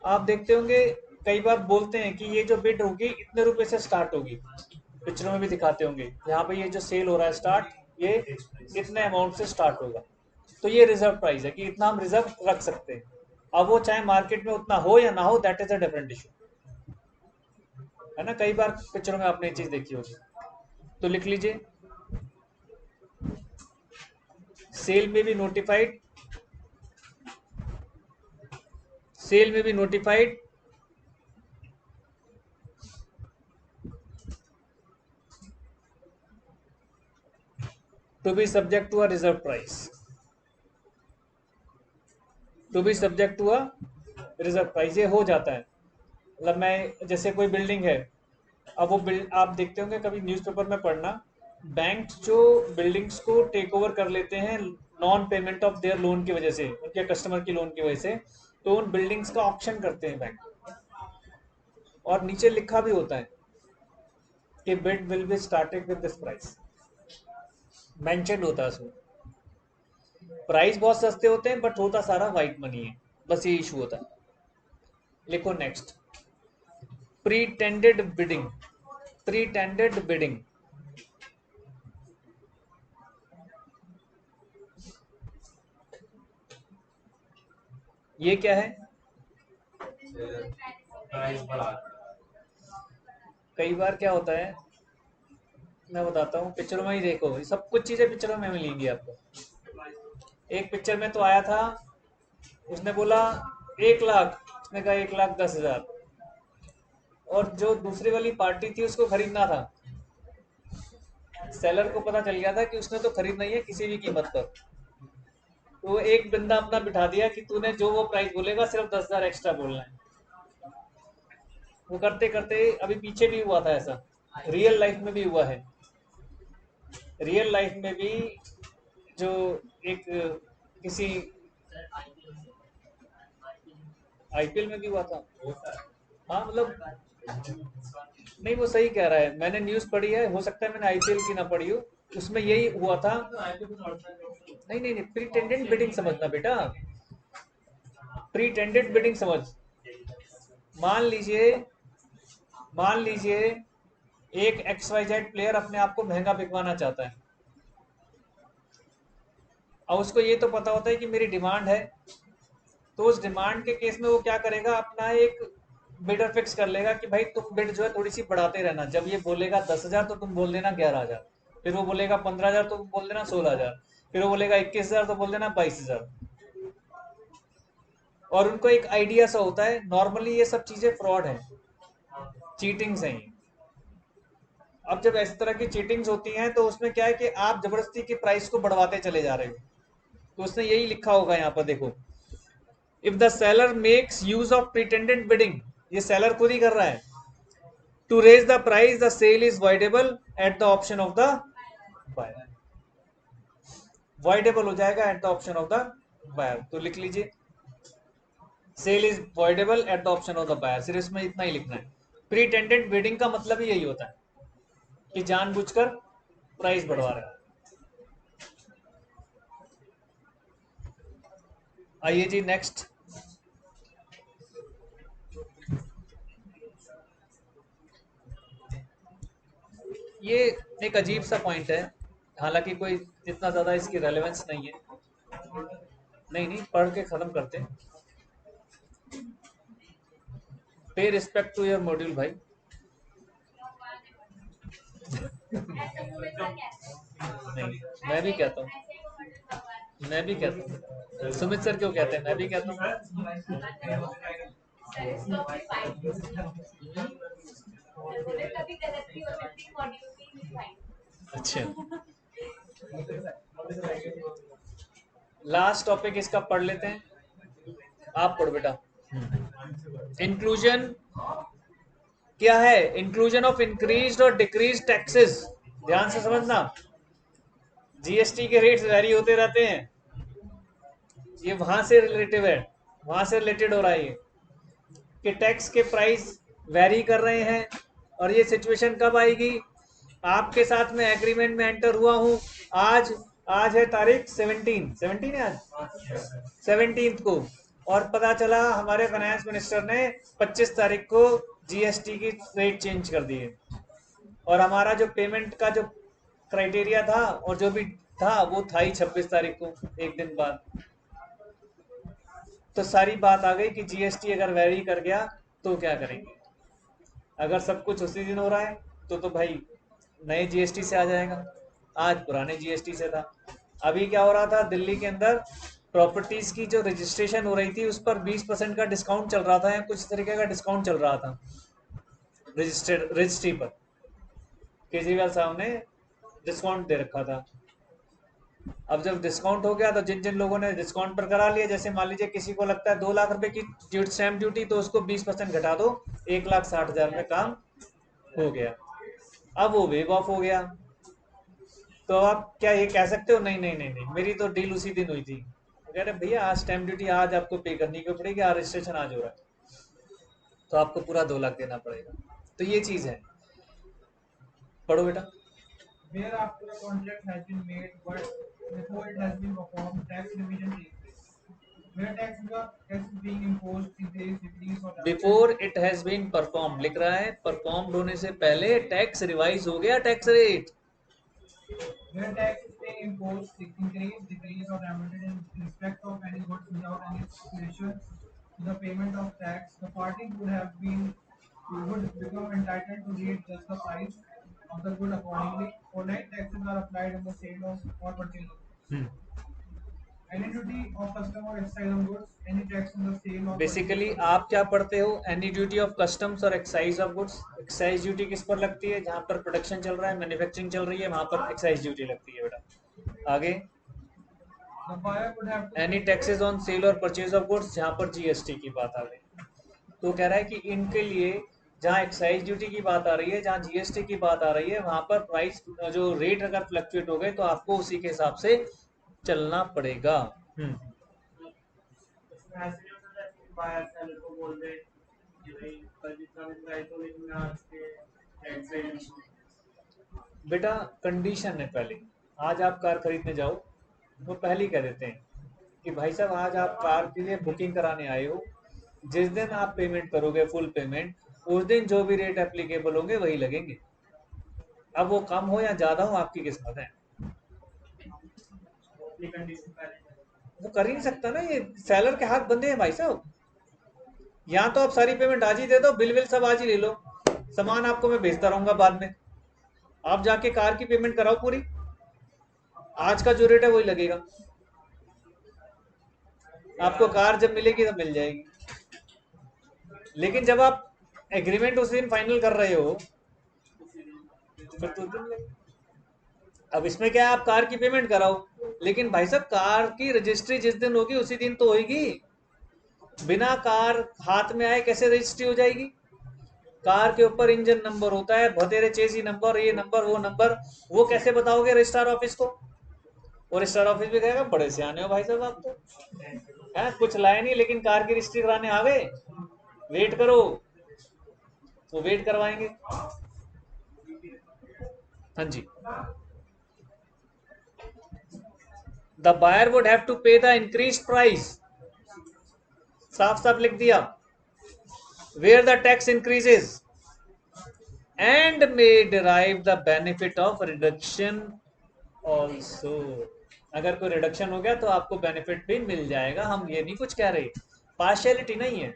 S1: आप देखते होंगे कई बार बोलते हैं कि ये जो बिड होगी इतने रुपए से स्टार्ट होगी, पिक्चरों में भी दिखाते होंगे यहाँ पे ये जो सेल हो रहा है स्टार्ट, ये इतने अमाउंट से स्टार्ट होगा। तो ये रिजर्व प्राइस है कि इतना हम रिजर्व रख सकते हैं। अब वो चाहे मार्केट में उतना हो या ना हो, that is a different issue, है ना। कई बार पिक्चरों में आपने ये चीज देखी होगी। तो लिख लीजिए, सेल में भी नोटिफाइड, सेल में भी notified to be subject to a reserve price, to be subject to a reserve price. ये हो जाता है, मतलब मैं जैसे कोई बिल्डिंग है, अब वो आप देखते होंगे कभी न्यूज़पेपर में पढ़ना, बैंक जो बिल्डिंग्स को टेक ओवर कर लेते हैं non payment of their loan की वजह से, उनके कस्टमर की लोन की वजह से, तो उन बिल्डिंग्स का ऑक्शन करते हैं बैंक, और नीचे लिखा भी होता है कि bid will be started with this price, mention होता है उसमें। प्राइस बहुत सस्ते होते हैं बट होता सारा वाइट मनी है, बस ये इशू होता है। लिखो नेक्स्ट, प्रीटेंडेड बिडिंग। प्रीटेंडेड बिडिंग ये क्या है?
S6: प्राइस बढ़ा।
S1: कई बार क्या होता है, मैं बताता हूँ, पिक्चरों में ही देखो, सब कुछ चीजें पिक्चरों में मिलेंगी आपको। एक पिक्चर में तो आया था, उसने बोला 1,00,000, उसने कहा 1,10,000, और जो दूसरी वाली पार्टी थी उसको खरीदना था, सेलर को पता चल गया था कि उसने तो खरीदना ही है किसी भी कीमत पर, तो एक बंदा अपना बिठा दिया कि तूने जो वो प्राइस बोलेगा सिर्फ 10,000 एक्स्ट्रा बोलना है। वो करते करते अभी पीछे भी हुआ था ऐसा, रियल लाइफ में भी हुआ है। रियल लाइफ में भी जो एक किसी आईपीएल में भी हुआ था। हाँ मतलब नहीं, वो सही कह रहा है, मैंने न्यूज़ पढ़ी है, हो सकता है मैंने आईपीएल की ना पढ़ी हो, उसमें यही हुआ था। नहीं नहीं नहीं, प्रीटेंडेंट बिडिंग समझना बेटा, प्रीटेंडेड बिडिंग समझ, मान लीजिए एक XYZ प्लेयर अपने आप को महंगा बिकवाना चाहता है, और उसको ये तो पता होता है कि मेरी डिमांड है, तो उस डिमांड के केस में वो क्या करेगा, अपना एक बिडर फिक्स कर लेगा कि भाई तुम बिड जो है थोड़ी सी बढ़ाते रहना, जब ये बोलेगा 10,000 तो तुम बोल देना 11,000, फिर वो बोलेगा 15,000 तो तुम बोल देना 16,000, फिर वो बोलेगा 21,000 तो बोल देना 22,000। और उनको एक आइडिया सा होता है, नॉर्मली ये सब चीजें फ्रॉड है, चीटिंग्स हैं। अब जब इस तरह की चीटिंग्स होती हैं तो उसमें क्या है कि आप जबरदस्ती की प्राइस को बढ़वाते चले जा रहे हो। तो उसने यही लिखा होगा यहाँ पर, देखो, if the seller makes use of pretended bidding, ये सेलर खुद ही कर रहा है, to raise the price the sale is voidable at the option of the buyer. Voidable हो जाएगा at the option of the buyer, तो लिख लीजिए sale is voidable at the option of the buyer, सिर्फ इसमें इतना ही लिखना है। प्रीटेंडेड बिडिंग का मतलब ही यही होता है कि जानबूझकर प्राइस बढ़वा रहा है। आइए जी नेक्स्ट, ये एक अजीब सा पॉइंट है, हालांकि कोई इतना ज्यादा इसकी रेलेवेंस नहीं है। नहीं पढ़ के खत्म करते हैं। पे रिस्पेक्ट टू योर मॉड्यूल भाई। नहीं, मैं भी कहता हूँ, सुमित सर क्यों कहते हैं, मैं भी कहता हूँ। अच्छा, लास्ट टॉपिक इसका पढ़ लेते हैं, आप पढ़ो बेटा। इंक्लूजन क्या है, इंक्लूजन ऑफ इंक्रीज्ड और डिक्रीज टैक्सेस, ध्यान से समझना। जीएसटी के रेट्स वैरी होते रहते हैं, ये वहां से रिलेटिव है, वहां से रिलेटेड हो रहा है ये कि टैक्स के प्राइस वैरी कर रहे हैं। और ये सिचुएशन कब आएगी, आपके साथ में एग्रीमेंट में एंटर हुआ हूं, आज है तारीख 17 है आज, 17 को, और पता चला हमारे फाइनेंस मिनिस्टर ने 25 तारीख को जीएसटी की रेट चेंज कर दी है, और हमारा जो पेमेंट का जो क्राइटेरिया था और जो भी था वो था ही 26 तारीख को, एक दिन बाद। तो सारी बात आ गई कि जीएसटी अगर वैरी कर गया तो क्या करेंगे। अगर सब कुछ उसी दिन हो रहा है तो भाई नए जीएसटी से आ जाएगा, आज पुराने जीएसटी से था। अभी क्या हो रहा था, दिल्ली के अंदर प्रॉपर्टीज की जो रजिस्ट्रेशन हो रही थी उस पर 20% का डिस्काउंट चल रहा था, या कुछ तरीके का डिस्काउंट चल रहा था रजिस्ट्री पर। केजरीवाल साहब ने डिस्काउंट दे रखा था। अब जब डिस्काउंट हो गया तो जिन जिन लोगों ने डिस्काउंट पर करा लिया, जैसे मान लीजिए किसी को लगता है 2 लाख रुपए की स्टैंप ड्यूटी, तो उसको 20% घटा दो, 1,60,000 में काम हो गया। अब वो वेव ऑफ हो गया, तो आप क्या ये कह सकते हो नहीं नहीं नहीं नहीं मेरी तो डील उसी दिन हुई थी, कह रहे भैया आज स्टैंप ड्यूटी आज आपको पे करनी क्यों पड़ेगी, आज रजिस्ट्रेशन आज हो रहा है तो आपको पूरा 2 लाख देना पड़ेगा। तो ये चीज है, पढ़ो बेटा।
S7: Where after the contract has been made, but before it has been performed, tax revision takes place. Where tax is being imposed, increase, decrease or
S1: before it has been perform लिख रहा है, परफॉर्म्ड होने से पहले टैक्स रिवाइज हो गया tax rate.
S7: where tax is being imposed, increase, decrease or amended in respect of any goods without any stipulation to the payment of tax, the parties would become entitled to readjust the price of the good accordingly. For net taxes are applied on the sale of or purchase of goods. Any duty of custom or excise on goods, any tax on the sale or
S1: basically आप क्या पढ़ते हो, एनी ड्यूटी ऑफ कस्टम्स और excise of goods. Excise duty किस पर लगती है, जहां पर प्रोडक्शन चल रहा है, मैन्युफैक्चरिंग चल रही है, वहां पर एक्साइज ड्यूटी लगती है बेटा। आगे
S7: the buyer would have to
S1: any taxes on sale और परचेज ऑफ गुड्स, जहां पर जीएसटी की बात आ गई। तो कह रहा है कि इनके लिए जहां एक्साइज ड्यूटी की बात आ रही है, जहां जीएसटी की बात आ रही है, वहां पर प्राइस जो रेट अगर फ्लक्चुएट हो गए तो आपको उसी के हिसाब से चलना पड़ेगा।
S3: ऐसे नहीं होता कि बायर सेलर को बोल दे कि भाई कल जितना भी प्राइस हो लेकिन आज के टैक्स।
S1: बेटा कंडीशन है पहले, आज आप कार खरीदने जाओ वो पहले ही कह देते हैं कि भाई साहब आज आप कार के लिए बुकिंग कराने आए हो, जिस दिन आप पेमेंट करोगे फुल पेमेंट, उस दिन जो भी रेट एप्लीकेबल होंगे वही लगेंगे। अब वो कम हो या ज्यादा हो आपकी किस्मत है,
S3: अपनी कंडीशन पहले
S1: वो कर ही नहीं सकता ना, ये सेलर के हाथ बंधे हैं भाई साहब। या तो आप सारी पेमेंट आज ही दे दो, बिल विल सब आज ही ले लो, सामान आपको मैं भेजता रहूंगा बाद में, आप जाके कार की पेमेंट कराओ पूरी, आज का जो रेट है वही लगेगा, आपको कार जब मिलेगी तब मिल जाएगी। लेकिन जब आप एग्रीमेंट उस दिन फाइनल कर रहे हो फिर तो उस दिन लगेगा। अब इसमें क्या है, आप कार की पेमेंट कराओ, लेकिन भाई साहब कार की रजिस्ट्री जिस दिन होगी उसी दिन तो होगी, बिना कार हाथ में आए कैसे रजिस्ट्री हो जाएगी? कार के ऊपर इंजन नंबर होता है, भतेरे चेसी नंबर, ये नंबर वो नंबर, वो कैसे बताओगे रजिस्ट्रार ऑफिस को? और रजिस्ट्रार ऑफिस भी कहेगा बड़े सियाने हो भाई साहब आप तो, है कुछ लाए नहीं लेकिन कार की रजिस्ट्री कराने आ गए, वेट करो, वो वेट करवाएंगे। हाँ जी, the buyer would have to pay the increase price, साफ साफ लिख दिया, where the tax increases and may derive the benefit of reduction also। अगर कोई रिडक्शन हो गया तो आपको बेनिफिट भी मिल जाएगा, हम ये नहीं कुछ कह रहे, पार्शियलिटी नहीं है,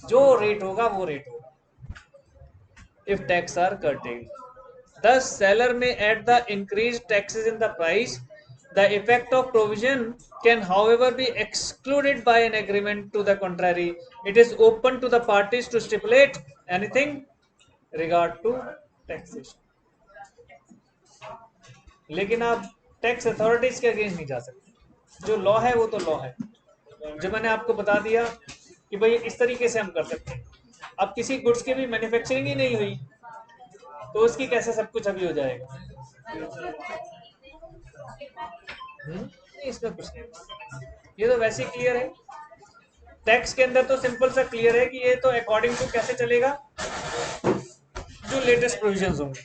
S1: जो रेट होगा वो रेट होगा। If tax are curtailed, the seller may add the increased taxes in the price, the effect of provision can however be excluded by an agreement to the contrary, it is open to the parties to stipulate anything regard to taxation. लेकिन आप टैक्स अथॉरिटीज के अगेंस्ट नहीं जा सकते, जो लॉ है वो तो लॉ है, जो मैंने आपको बता दिया कि भाई इस तरीके से हम कर सकते हैं। अब किसी गुड्स की भी मैन्युफैक्चरिंग ही नहीं हुई तो उसकी कैसे सब कुछ अभी हो जाएगा? नहीं, इसमें कुछ नहीं, ये तो वैसे क्लियर है, टैक्स के अंदर तो सिंपल सा क्लियर है कि ये तो अकॉर्डिंग टू कैसे चलेगा, जो लेटेस्ट प्रोविजंस होंगे।